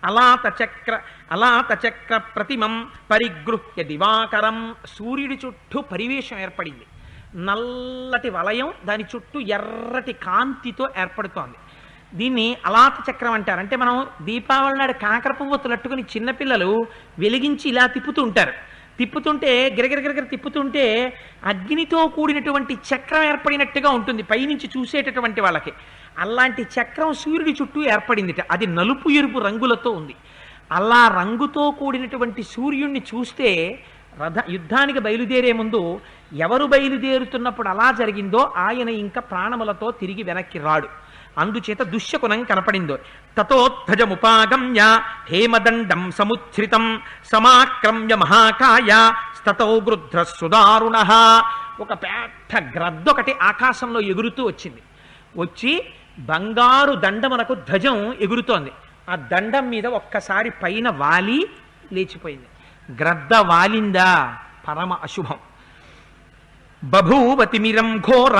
అలాత చక్ర ప్రతిమం పరిగృహ్య దివాకరం. సూర్యుడి చుట్టూ పరివేషం ఏర్పడింది. నల్లటి వలయం, దాని చుట్టూ ఎర్రటి కాంతితో ఏర్పడుతోంది. దీన్ని అలాత చక్రం అంటారు. అంటే మనం దీపావళి నాడు కాకర పువ్వొత్తులు అట్టుకుని చిన్నపిల్లలు వెలిగించి ఇలా తిప్పుతూ ఉంటారు. తిప్పుతుంటే గిరగిరగిరగిర తిప్పుతుంటే అగ్నితో కూడినటువంటి చక్రం ఏర్పడినట్టుగా ఉంటుంది పైనుంచి చూసేటటువంటి వాళ్ళకి. అలాంటి చక్రం సూర్యుడి చుట్టూ ఏర్పడిందిట. అది నలుపు ఎరుపు రంగులతో ఉంది. అలా రంగుతో కూడినటువంటి సూర్యుడిని చూస్తే యుద్ధానికి బయలుదేరే ముందు ఎవరు బయలుదేరుతున్నప్పుడు అలా జరిగిందో ఆయన ఇంకా ప్రాణములతో తిరిగి వెనక్కి రాడు. అందుచేత దుశ్శకునం కనపడిందో. తతోధ్వజముపాగమ్య హేమదండం సముచ్ఛ్రితం సమాక్రమ్య మహాకాయ స్తతో గృధ్ర సుదారుణ. ఒక పెద్ద గ్రద్దొకటి ఆకాశంలో ఎగురుతూ వచ్చింది. వచ్చి బంగారు దండమునకు ధ్వజం ఎగురుతోంది. ఆ దండం మీద ఒక్కసారి పైన వాలి లేచిపోయింది. గ్రద్ద వాలిందా పరమ అశుభం. బభూవతిమిరం ఘోర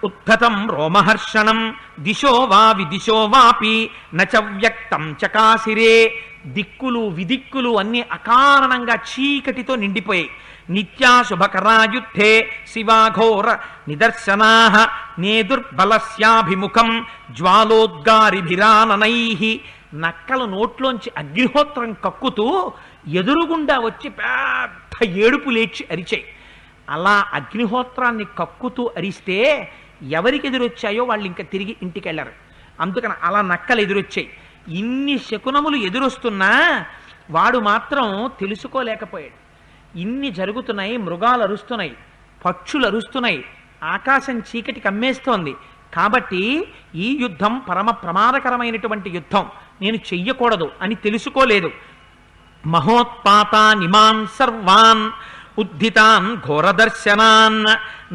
ఉద్ధతం రోమహర్షణం దిశో వా విదిశో వాపి నచ వ్యక్తం చకాసిరే. దిక్కులు విదిక్కులు అన్ని అకారణంగా చీకటితో నిండిపోయాయి. నిత్యాశుభకరాయుద్ధే శివాఘోర నిదర్శనా నేదుర్బలస్యాభిముఖం జ్వాలోద్గారిభిరాననై. నక్కలు నోట్లోంచి అగ్నిహోత్రం కక్కుతూ ఎదురుగుండా వచ్చి పెద్ద ఏడుపు లేచి అరిచాయి. అలా అగ్నిహోత్రాన్ని కక్కుతూ అరిస్తే ఎవరికి ఎదురొచ్చాయో వాళ్ళు ఇంకా తిరిగి ఇంటికి వెళ్ళరు. అందుకని అలా నక్కలు ఎదురొచ్చాయి. ఇన్ని శకునములు ఎదురొస్తున్నా వాడు మాత్రం తెలుసుకోలేకపోయాడు. ఇన్ని జరుగుతున్నాయి, మృగాలు అరుస్తున్నాయి, పక్షులు అరుస్తున్నాయి, ఆకాశం చీకటి కమ్మేస్తోంది. కాబట్టి ఈ యుద్ధం పరమ ప్రమాదకరమైనటువంటి యుద్ధం, నేను చెయ్యకూడదు అని తెలుసుకోలేదు. మహోత్పాతానిమాన్ సర్వాన్ ఉద్ధితాన్ ఘోరదర్శనాన్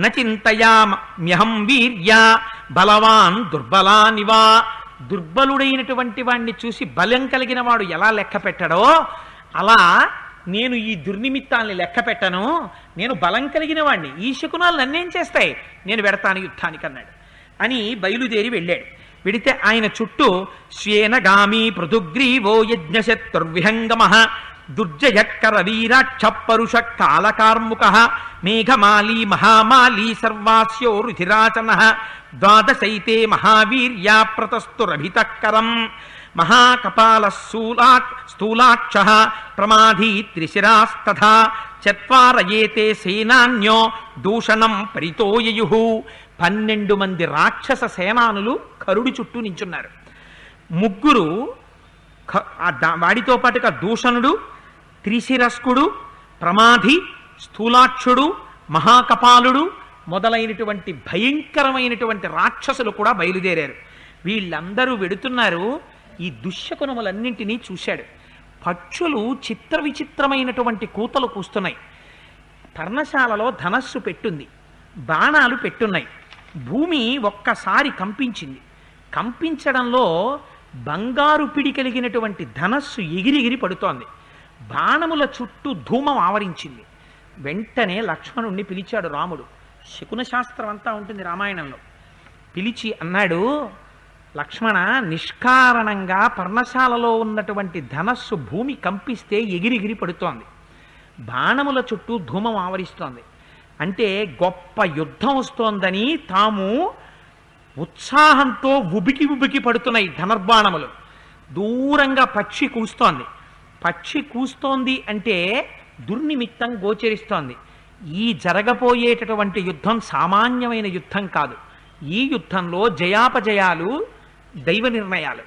నచింతయామ్యహం వీర్య బలవాన్ దుర్బలానివా. దుర్బలుడైనటువంటి వాణ్ణి చూసి బలం కలిగిన వాడు ఎలా లెక్క పెట్టడో అలా నేను ఈ దుర్నిమిత్తాన్ని లెక్క పెట్టను. నేను బలం కలిగిన వాణ్ణి, ఈ శకునాలు నన్నేం చేస్తాయి, నేను వెడతాను యుద్ధానికి అన్నాడు. అని బయలుదేరి వెళ్ళాడు. వెడితే ఆయన చుట్టూ స్వేనగామి పృథుగ్రీవో యజ్ఞశత్రుర్విహంగమ దుర్జయక్కర వీరాక్ష పరుష కాలకార్ముక మేఘమాలీ మహామాలీ సర్వాస్యో రుధిరాచన ద్వాదశైతే మహావీర్యా ప్రతస్తురభితకరం మహాకపాల స్థూలాక్ష ప్రమాధీ త్రిశిరాస్తథా చత్వారయేతే సేనాన్యో దూషణం పరితోయయు. 12 మంది రాక్షస సేనానులు కరుడి చుట్టూ నించున్నారు. 3 వాడితో పాటుగా దూషణుడు, త్రిశిరస్కుడు, ప్రమాధి, స్థూలాక్షుడు, మహాకపాలుడు మొదలైనటువంటి భయంకరమైనటువంటి రాక్షసులు కూడా బయలుదేరారు. వీళ్ళందరూ వెడుతున్నారు. ఈ దుశ్శకునములన్నింటినీ చూశాడు. పక్షులు చిత్ర విచిత్రమైనటువంటి కూతలు కూస్తున్నాయి. పర్ణశాలలో ధనస్సు పెట్టుంది, బాణాలు పెట్టున్నాయి. భూమి ఒక్కసారి కంపించింది. కంపించడంలో బంగారు పిడి కలిగినటువంటి ధనస్సు ఎగిరిగిరి పడుతోంది. బాణముల చుట్టూ ధూమం ఆవరించింది. వెంటనే లక్ష్మణుణ్ణి పిలిచాడు రాముడు. శకున శాస్త్రం అంతా ఉంటుంది రామాయణంలో. పిలిచి అన్నాడు, లక్ష్మణ, నిష్కారణంగా పర్ణశాలలో ఉన్నటువంటి ధనస్సు భూమి కంపిస్తే ఎగిరిగిరి పడుతోంది. బాణముల చుట్టూ ధూమం ఆవరిస్తోంది. అంటే గొప్ప యుద్ధం వస్తోందని తాము ఉత్సాహంతో ఉబికి ఉబికి పడుతున్నాయి ధనుర్బాణములు. దూరంగా పక్షి కూస్తోంది. పక్షి కూస్తోంది అంటే దుర్నిమిత్తం గోచరిస్తోంది. ఈ జరగబోయేటటువంటి యుద్ధం సామాన్యమైన యుద్ధం కాదు. ఈ యుద్ధంలో జయాపజయాలు దైవ నిర్ణయాలు.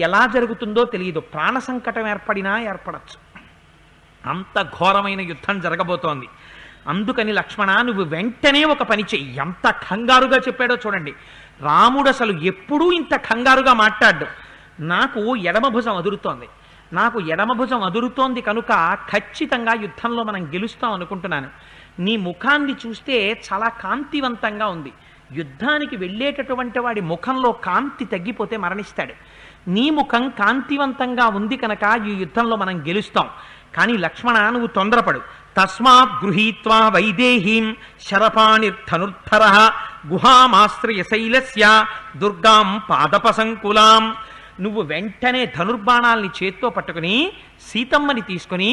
ఎలా జరుగుతుందో తెలియదు. ప్రాణ సంకటం ఏర్పడినా ఏర్పడచ్చు. అంత ఘోరమైన యుద్ధం జరగబోతోంది. అందుకని లక్ష్మణ, నువ్వు వెంటనే ఒక పని చెయ్యి. ఎంత కంగారుగా చెప్పాడో చూడండి. రాముడు అసలు ఎప్పుడూ ఇంత కంగారుగా మాట్లాడ్డు. నాకు ఎడమ భుజం అదురుతోంది, నాకు ఎడమ భుజం అదురుతోంది కనుక ఖచ్చితంగా యుద్ధంలో మనం గెలుస్తాం అనుకుంటున్నాను. నీ ముఖాన్ని చూస్తే చాలా కాంతివంతంగా ఉంది. యుద్ధానికి వెళ్ళేటటువంటి వాడి ముఖంలో కాంతి తగ్గిపోతే మరణిస్తాడు. నీ ముఖం కాంతివంతంగా ఉంది కనుక ఈ యుద్ధంలో మనం గెలుస్తాం. కానీ లక్ష్మణ, నువ్వు తొందరపడు. తస్మాత్ గృహీత్వా వైదేహీం శరపాణిర్ధనుర్ధర గుహామాశ్రయ శైలస్య దుర్గాం పాదపసంకులాం. నువ్వు వెంటనే ధనుర్బాణాల్ని చేత్తో పట్టుకుని సీతమ్మని తీసుకుని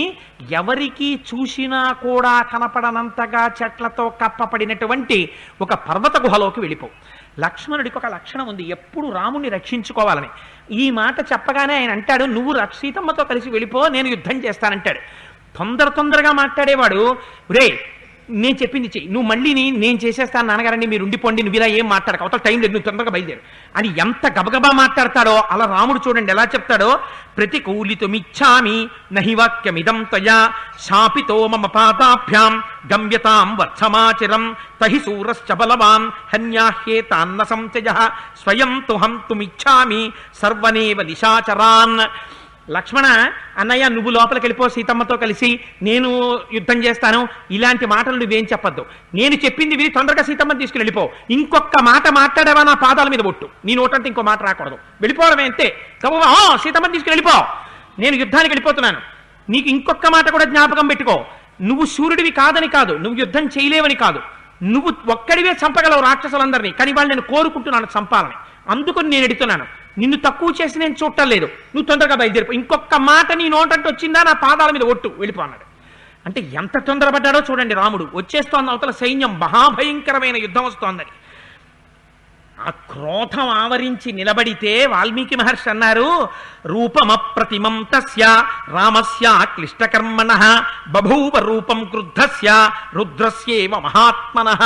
ఎవరికి చూసినా కూడా కనపడనంతగా చెట్లతో కప్పబడినటువంటి ఒక పర్వత గుహలోకి వెళ్ళిపోవు. లక్ష్మణుడికి ఒక లక్షణం ఉంది, ఎప్పుడు రాముణ్ణి రక్షించుకోవాలని. ఈ మాట చెప్పగానే ఆయన అంటాడు, నువ్వు సీతమ్మతో కలిసి వెళ్ళిపో, నేను యుద్ధం చేస్తానంటాడు. తొందరగా మాట్లాడేవాడు, రే నేను చెప్పింది చెయ్యి, నువ్వు మళ్ళీ నేను చేసేస్తాను నాన్నగారండి, మీరు ఉండిపోండి, నువ్వు ఇలా ఏం మాట్లాడక, అవతల టైం లేదు, నువ్వు తొందరగా బయలుదేరు అని ఎంత గబగబా మాట్లాడతాడో అలా రాముడు చూడండి ఎలా చెప్తాడో. ప్రతికూలితుమిచ్చామి నహి వాక్యమిదం త్వయా శాపితో మమ పాదాభ్యాం గమ్యతాం వత్సమాచిరం తహి శూరశ్చ బలవాన్ హన్యాహ్యేతాన్న సంశయః స్వయం తుహంతుమిచ్చామి సర్వనేవ నిశాచరాన్. లక్ష్మణ, అన్నయ్య నువ్వు లోపలికి వెళ్ళిపో, సీతమ్మతో కలిసి నేను యుద్ధం చేస్తాను, ఇలాంటి మాటలు నువ్వేం చెప్పొద్దు, నేను చెప్పింది విని తొందరగా సీతమ్మని తీసుకుని వెళ్ళిపో. ఇంకొక మాట మాట్లాడావా నా పాదాల మీద ఒట్టు, నీ నోటంటే ఇంకో మాట రాకూడదు, వెళ్ళిపోవడమే అంతే. సీతమ్మని తీసుకుని వెళ్ళిపో, నేను యుద్ధానికి వెళ్ళిపోతున్నాను. నీకు ఇంకొక మాట కూడా జ్ఞాపకం పెట్టుకో, నువ్వు సూర్యుడివి కాదని కాదు, నువ్వు యుద్ధం చేయలేవని కాదు, నువ్వు ఒక్కడివే చంపగలవు రాక్షసులందరినీ, కానీ వాళ్ళు నేను కోరుకుంటున్నాను చంపాలని, అందుకని నేను ఎడుతున్నాను. నిన్ను తక్కువ చేసి నేను చూడటం లేదు, నువ్వు తొందరగా బయలుదేరిపో, ఇంకొక మాట నీ నోటంటే వచ్చిందా నా పాదాల మీద ఒట్టు, వెళ్ళిపో అన్నాడు. అంటే ఎంత తొందరపడ్డాడో చూడండి రాముడు. వచ్చేస్తోంది అవతల సైన్యం, మహాభయంకరమైన యుద్ధం వస్తోందని. ఆ క్రోధం ఆవరించి నిలబడితే వాల్మీకి మహర్షి అన్నారు, రూపమప్రతిమం తస్య రామస్య క్లిష్టకర్మణః బభూవ రూపం క్రుద్ధస్య రుద్రస్యేవ మహాత్మనః.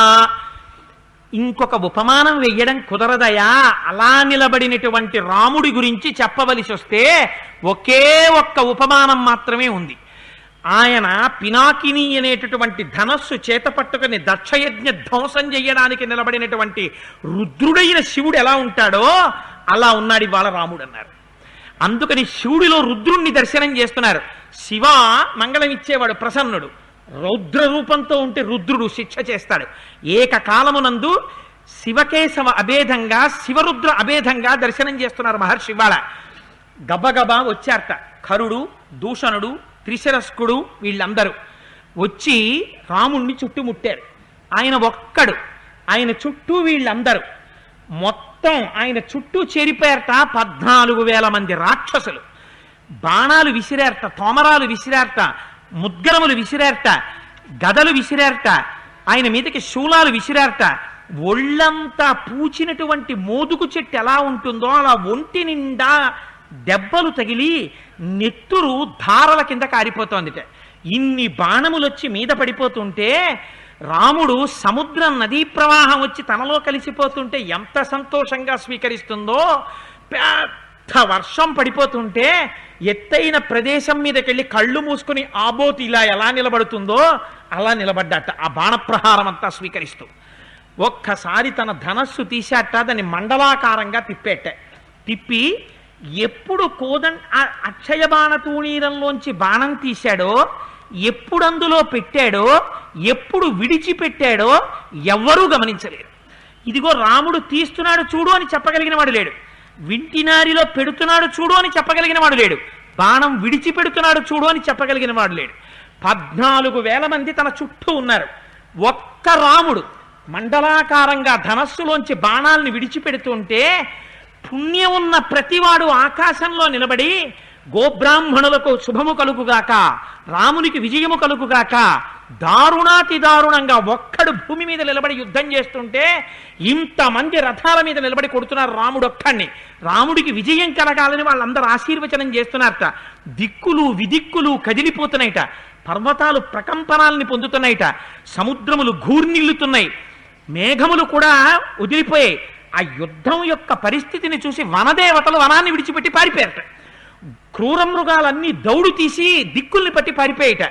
ఇంకొక ఉపమానం వెయ్యడం కుదరదయా. అలా నిలబడినటువంటి రాముడి గురించి చెప్పవలసి వస్తే ఒకే ఒక్క ఉపమానం మాత్రమే ఉంది. ఆయన పినాకిని అనేటటువంటి ధనస్సు చేత పట్టుకుని దక్షయజ్ఞ ధ్వంసం చేయడానికి నిలబడినటువంటి రుద్రుడైన శివుడు ఎలా ఉంటాడో అలా ఉన్నాడు ఇవాళ రాముడు అన్నారు. అందుకని శివుడిలో రుద్రుణ్ణి దర్శనం చేస్తున్నారు. శివ మంగళం ఇచ్చేవాడు ప్రసన్నుడు, రౌద్ర రూపంతో ఉంటే రుద్రుడు శిక్ష చేస్తాడు. ఏకకాలమునందు శివకేశవ అభేదంగా శివరుద్ర అభేదంగా దర్శనం చేస్తున్నారు మహర్షి. ఇవాళ గబగబా వచ్చారట కరుడు, దూషణుడు, త్రిశిరస్కుడు వీళ్ళందరూ వచ్చి రాముణ్ణి చుట్టుముట్టారు. ఆయన ఒక్కడు, ఆయన చుట్టూ వీళ్ళందరూ మొత్తం ఆయన చుట్టూ చేరిపోయారట 14,000 మంది రాక్షసులు. బాణాలు విసిరేర్ట, తోమరాలు విసిరేర్ట, ముద్గరములు విసిరేర్ట, గదలు విసిరేర్ట, ఆయన మీదకి శూలాలు విసిరేర్ట. ఒళ్ళంతా పూచినటువంటి మోదుగు చెట్టు ఎలా ఉంటుందో అలా ఒంటి నిండా దెబ్బలు తగిలి నెత్తురు ధారల కింద కారిపోతోందిట. ఇన్ని బాణములు వచ్చి మీద పడిపోతుంటే రాముడు సముద్రం నదీ ప్రవాహం వచ్చి తనలో కలిసిపోతుంటే ఎంత సంతోషంగా స్వీకరిస్తుందో, పెద్ద వర్షం పడిపోతుంటే ఎత్తైన ప్రదేశం మీదకెళ్ళి కళ్ళు మూసుకుని ఆబోతి ఇలా ఎలా నిలబడుతుందో అలా నిలబడ్డాట ఆ బాణప్రహారం అంతా స్వీకరిస్తూ. ఒక్కసారి తన ధనస్సు తీశాట, దాన్ని మండలాకారంగా తిప్పేట. తిప్పి ఎప్పుడు అక్షయ బాణ తూణీరంలోంచి బాణం తీశాడో, ఎప్పుడు అందులో పెట్టాడో, ఎప్పుడు విడిచిపెట్టాడో ఎవ్వరూ గమనించలేరు. ఇదిగో రాముడు తీస్తున్నాడు చూడు అని చెప్పగలిగిన వాడు లేడు, వింటినారిలో పెడుతున్నాడు చూడు అని చెప్పగలిగిన వాడు లేడు, బాణం విడిచిపెడుతున్నాడు చూడు అని చెప్పగలిగిన వాడు లేడు. 14,000 మంది తన చుట్టూ ఉన్నారు. ఒక్క రాముడు మండలాకారంగా ధనస్సులోంచి బాణాలను విడిచిపెడుతుంటే పుణ్యం ఉన్న ప్రతివాడు ఆకాశంలో నిలబడి గోబ్రాహ్మణులకు శుభము కలుగుగాక, రామునికి విజయము కలుగుగాక, దారుణాతి దారుణంగా ఒక్కడు భూమి మీద నిలబడి యుద్ధం చేస్తుంటే ఇంతమంది రథాల మీద నిలబడి కొడుతున్నారు రాముడు ఒక్కడిని. రాముడికి విజయం కలగాలని వాళ్ళందరూ ఆశీర్వచనం చేస్తున్నారట. దిక్కులు విదిక్కులు కదిలిపోతున్నాయిట, పర్వతాలు ప్రకంపనాలని పొందుతున్నాయిట, సముద్రములు ఘూర్నిల్లుతున్నాయి, మేఘములు కూడా వదిలిపోయాయి. ఆ యుద్ధం యొక్క పరిస్థితిని చూసి వనదేవతలు వనాన్ని విడిచిపెట్టి పారిపోయారట. క్రూర మృగాలన్నీ దౌడు తీసి దిక్కుల్ని పట్టి పారిపోయేట.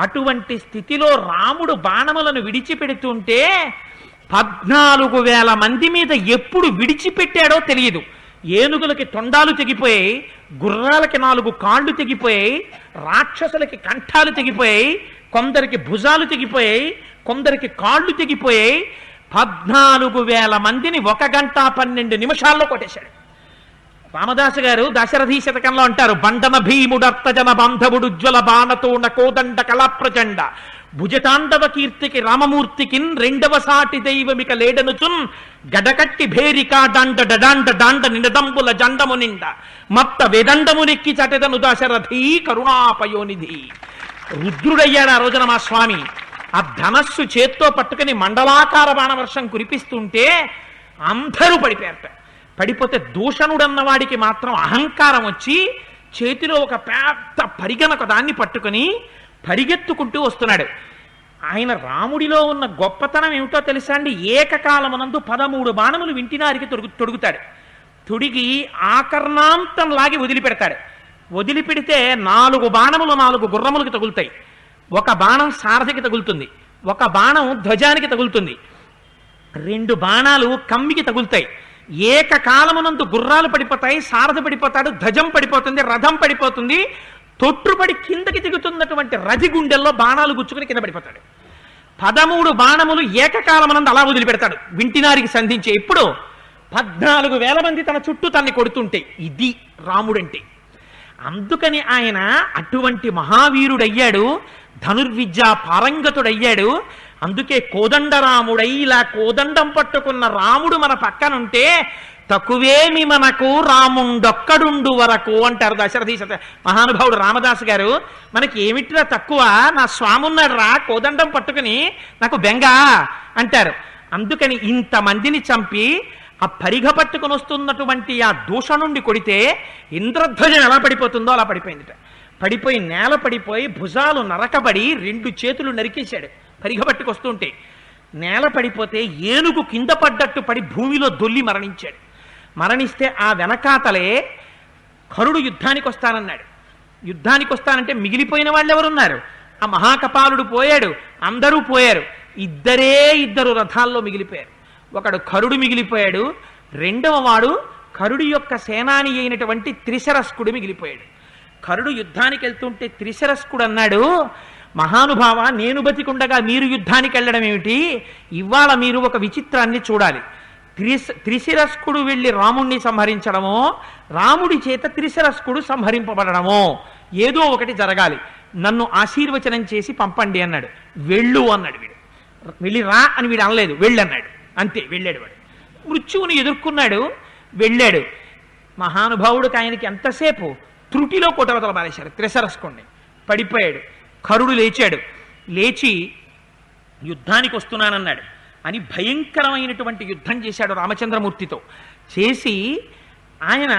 అటువంటి స్థితిలో రాముడు బాణములను విడిచిపెడుతుంటే 14,000 మంది మీద ఎప్పుడు విడిచిపెట్టాడో తెలియదు. ఏనుగులకి తొండాలు తెగిపోయాయి, గుర్రాలకి 4 కాళ్ళు తెగిపోయాయి, రాక్షసులకి కంఠాలు తెగిపోయాయి, కొందరికి భుజాలు తెగిపోయాయి, కొందరికి కాళ్ళు తెగిపోయాయి. 14,000 మందిని 1 గంట 12 నిమిషాల్లో కొట్టేశాడు. రామదాసు గారు దశరథీ శతకంలో అంటారు, బండన భీముడర్తజన బాంధవుడుజ్వల బాణతోణ కోదండ కళాప్రచండ భుజతాండవ కీర్తికి రామమూర్తికి రెండవ సాటి దైవమిక లేడనుచున్ గడకట్టి భేరికా డాండ డడాండ డాండ నిడదంబుల జండము నిండ మత్త వేదండము నెక్కి చటెదను దశరథీ కరుణాపయోనిధి. రుద్రుడయ్యాడు ఆ రోజున మా స్వామి. ఆ ధనస్సు చేత్తో పట్టుకుని మండలాకార బాణవర్షం కురిపిస్తుంటే అందరూ పడిపోయారట. పడిపోతే దూషణుడన్న వాడికి మాత్రం అహంకారం వచ్చి చేతిలో ఒక పెద్ద పరిగణక దాన్ని పట్టుకుని పరిగెత్తుకుంటూ వస్తున్నాడు. ఆయన రాముడిలో ఉన్న గొప్పతనం ఏమిటో తెలుసా అండి? ఏకకాలమునందు 13 బాణములు వింటినారికి తొడుగుతాడు. తొడిగి ఆకర్ణాంతం లాగి వదిలిపెడతాడు. వదిలిపెడితే 4 బాణములు 4 గుర్రములకు తగులుతాయి. ఒక బాణం సారథికి తగులుతుంది, ఒక బాణం ధ్వజానికి తగులుతుంది, 2 బాణాలు కమ్మికి తగులుతాయి. ఏకకాలమునందు గుర్రాలు పడిపోతాయి, సారథి పడిపోతాడు, ధ్వజం పడిపోతుంది, రథం పడిపోతుంది. తొట్టుపడి కిందకి దిగుతున్నటువంటి రథి గుండెల్లో బాణాలు గుచ్చుకుని కింద పడిపోతాడు. 13 బాణములు ఏకకాలమునందు అలా వదిలిపెడతాడు వింటినారికి సంధించే. ఇప్పుడు 14,000 మంది తన చుట్టూ తన్ని కొడుతుంటే ఇది రాముడంటే. అందుకని ఆయన అటువంటి మహావీరుడయ్యాడు, ధనుర్విద్యా పారంగతుడయ్యాడు. అందుకే కోదండరాముడై ఇలా కోదండం పట్టుకున్న రాముడు మన పక్కనుంటే తక్కువేమి మనకు రాముండొక్కడుండు వరకు అంటారు దశరథీ మహానుభావుడు రామదాసు గారు. మనకి ఏమిట్రా తక్కువ, నా స్వామి ఉన్నాడు రా కోదండం పట్టుకుని నాకు బెంగ అంటారు. అందుకని ఇంతమందిని చంపి ఆ పరిగ పట్టుకుని వస్తున్నటువంటి ఆ దూషణుండి కొడితే ఇంద్రధ్వజం ఎలా పడిపోతుందో అలా పడిపోయిందిట. పడిపోయి నేల పడిపోయి భుజాలు నరకబడి 2 చేతులు నరికేశాడు. పరిగ పట్టుకొస్తుంటే నేల పడిపోతే ఏనుగు కింద పడ్డట్టు పడి భూమిలో దొల్లి మరణించాడు. మరణిస్తే ఆ వెనకాతలే కరుడు యుద్ధానికి వస్తానన్నాడు. యుద్ధానికి వస్తానంటే మిగిలిపోయిన వాళ్ళు ఎవరున్నారు? ఆ మహాకపాలుడు పోయాడు, అందరూ పోయారు. 2 రథాల్లో మిగిలిపోయారు. ఒకడు కరుడు మిగిలిపోయాడు, రెండవ వాడు కరుడు యొక్క సేనాని అయినటువంటి త్రిశరస్కుడు మిగిలిపోయాడు. కరుడు యుద్ధానికి వెళ్తుంటే త్రిశరస్కుడు అన్నాడు, మహానుభావ నేను బతికుండగా మీరు యుద్ధానికి వెళ్ళడం ఏమిటి? ఇవాళ మీరు ఒక విచిత్రాన్ని చూడాలి. త్రిశిరస్కుడు వెళ్ళి రాముణ్ణి సంహరించడమో, రాముడి చేత త్రిశిరస్కుడు సంహరింపబడడమో ఏదో ఒకటి జరగాలి. నన్ను ఆశీర్వచనం చేసి పంపండి అన్నాడు. వెళ్ళు అన్నాడు వీడు. వెళ్ళి రా అని వీడు అనలేదు, వెళ్ళన్నాడు. అంతే, వెళ్ళాడు వాడు. మృత్యువుని ఎదుర్కొన్నాడు, వెళ్ళాడు. మహానుభావుడికి ఆయనకి ఎంతసేపు త్రుటిలో కొట్టవతల పారేశారు, త్రిసరస్కొండి పడిపోయాడు. కరుడు లేచాడు, లేచి యుద్ధానికి వస్తున్నానన్నాడు అని భయంకరమైనటువంటి యుద్ధం చేశాడు రామచంద్రమూర్తితో. చేసి ఆయన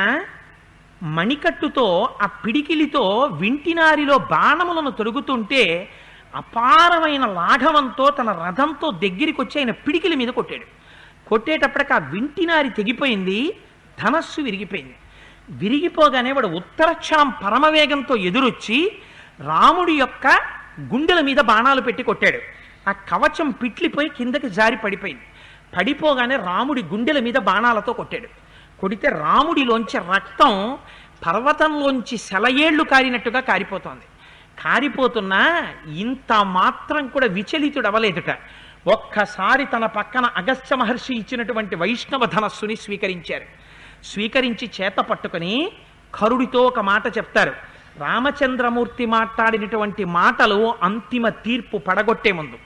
మణికట్టుతో ఆ పిడికిలితో వింటినారిలో బాణములను తొడుగుతుంటే అపారమైన లాఘవంతో తన రథంతో దగ్గరికి వచ్చి ఆయన పిడికిలి మీద కొట్టాడు. కొట్టేటప్పటికి ఆ వింటినారి తెగిపోయింది, ధనస్సు విరిగిపోయింది. విరిగిపోగానే వాడు ఉత్తరక్షణం పరమవేగంతో ఎదురొచ్చి రాముడి యొక్క గుండెల మీద బాణాలు పెట్టి కొట్టాడు. ఆ కవచం పిట్లిపోయి కిందకి జారి పడిపోయింది. పడిపోగానే రాముడి గుండెల మీద బాణాలతో కొట్టాడు. కొడితే రాముడిలోంచి రక్తం పర్వతంలోంచి సెలయేళ్లు కారినట్టుగా కారిపోతోంది. కారిపోతున్నా ఇంత మాత్రం కూడా విచలితుడవలేదుట. ఒక్కసారి తన పక్కన అగస్త్య మహర్షి ఇచ్చినటువంటి వైష్ణవ ధనస్సుని స్వీకరించారు. స్వీకరించి చేత పట్టుకుని కరుడితో ఒక మాట చెప్తారు. రామచంద్రమూర్తి మాట్లాడినటువంటి మాటలు అంతిమ తీర్పు పడగొట్టే ముందు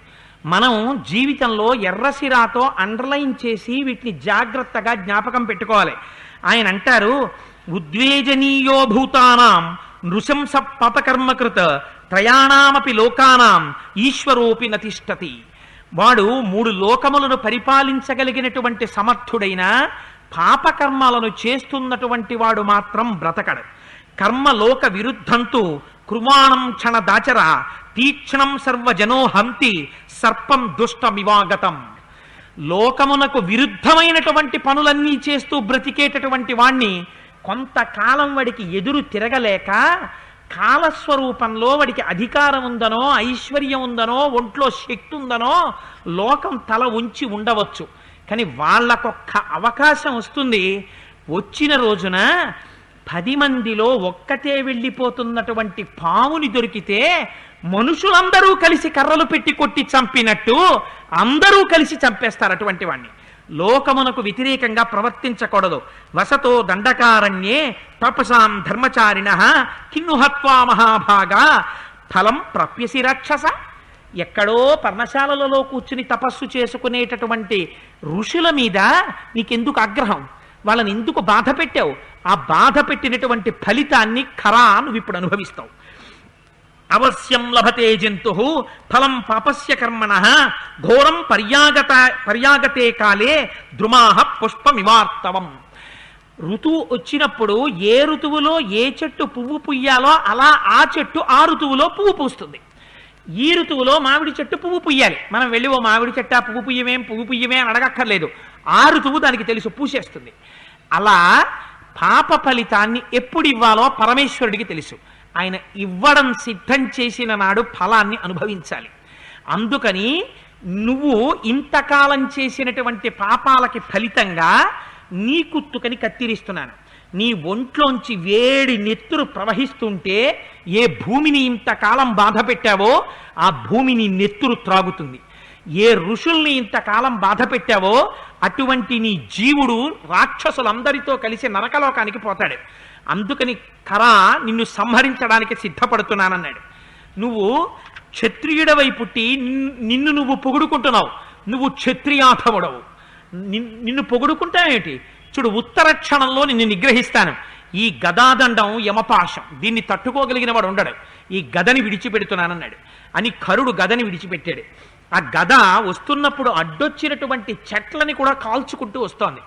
మనం జీవితంలో ఎర్రసిరాతో అండర్లైన్ చేసి వీటిని జాగ్రత్తగా జ్ఞాపకం పెట్టుకోవాలి. ఆయన అంటారు, ఉద్వేజనీయో భూతానాం నృశంస పాపకర్మకృత త్రయాణామపి లోకానాం ఈశ్వరోపి నతిష్టతి. వాడు 3 లోకములను పరిపాలించగలిగినటువంటి సమర్థుడైన పాపకర్మలను చేస్తున్నటువంటి వాడు మాత్రం బ్రతకడు. కర్మలోక విరుద్ధంతు కృవాణం క్షణ దాచర తీక్ష్ణం సర్వజనో హంతి సర్పం దుష్టమివాగతం. లోకమునకు విరుద్ధమైనటువంటి పనులన్నీ చేస్తూ బ్రతికేటటువంటి వాణ్ణి కొంతకాలం వాడికి ఎదురు తిరగలేక కాలస్వరూపంలో వాడికి అధికారం ఉందనో ఐశ్వర్యం ఉందనో ఒంట్లో శక్తి ఉందనో లోకం తల ఉంచి ఉండవచ్చు. కానీ వాళ్ళకొక్క అవకాశం వస్తుంది. వచ్చిన రోజున 10 మందిలో ఒక్కతే వెళ్ళిపోతున్నటువంటి పాముని దొరికితే మనుషులందరూ కలిసి కర్రలు పెట్టి కొట్టి చంపినట్టు అందరూ కలిసి చంపేస్తారు అటువంటి వాణ్ణి. లోకమునకు వ్యతిరేకంగా ప్రవర్తించకూడదు. వసతో దండకారణ్యే తపసాం ధర్మచారిణ కిన్నుహత్వా మహాభాగా ఫలం ప్రప్యసి రాక్షస. ఎక్కడో పర్ణశాలలో కూర్చుని తపస్సు చేసుకునేటటువంటి ఋషుల మీద నీకెందుకు ఆగ్రహం? వాళ్ళని ఎందుకు బాధ పెట్టావు? ఆ బాధ పెట్టినటువంటి ఫలితాన్ని ఖరా నువ్వు ఇప్పుడు అనుభవిస్తావు. అవశ్యం లభతే జంతు ఫలం పాపస్య కర్మణ ఘోరం పర్యాగతే కాలే ద్రుమాహ పుష్పమివార్తవం. ఋతువు వచ్చినప్పుడు ఏ ఋతువులో ఏ చెట్టు పువ్వు పుయ్యాలో అలా ఆ చెట్టు ఆ ఋతువులో పువ్వు పూస్తుంది. ఈ ఋతువులో మామిడి చెట్టు పువ్వు పుయ్యాలి. మనం వెళ్ళి ఓ మామిడి చెట్టు పువ్వు పుయ్యమే అని అడగక్కర్లేదు. ఆ ఋతువు దానికి తెలుసు, పూసేస్తుంది. అలా పాప ఫలితాన్ని ఎప్పుడు ఇవ్వాలో పరమేశ్వరుడికి తెలుసు. ఆయన ఇవ్వడం సిద్ధం చేసిన నాడు ఫలాన్ని అనుభవించాలి. అందుకని నువ్వు ఇంతకాలం చేసినటువంటి పాపాలకి ఫలితంగా నీ కుత్తుకని కత్తిరిస్తున్నాను. నీ ఒంట్లోంచి వేడి నెత్తురు ప్రవహిస్తుంటే ఏ భూమిని ఇంతకాలం బాధ పెట్టావో ఆ భూమిని నెత్తురు త్రాగుతుంది. ఏ ఋషుల్ని ఇంతకాలం బాధ పెట్టావో అటువంటి నీ జీవుడు రాక్షసులందరితో కలిసి నరకలోకానికి పోతాడు. అందుకని ఖరా నిన్ను సంహరించడానికి సిద్ధపడుతున్నానన్నాడు. నువ్వు క్షత్రియుడవై పుట్టి నిన్ను నువ్వు పొగుడుకుంటున్నావు. నువ్వు క్షత్రియాధముడవు. నిన్ను పొగుడుకుంటావేంటి? చూడు, ఉత్తర క్షణంలో నిన్ను నిగ్రహిస్తాను. ఈ గదాదండం యమపాశం, దీన్ని తట్టుకోగలిగిన వాడు ఉండడు. ఈ గదని విడిచిపెడుతున్నానన్నాడు అని కరుడు గదని విడిచిపెట్టాడు. ఆ గద వస్తున్నప్పుడు అడ్డొచ్చినటువంటి చెట్లని కూడా కాల్చుకుంటూ వస్తోంది.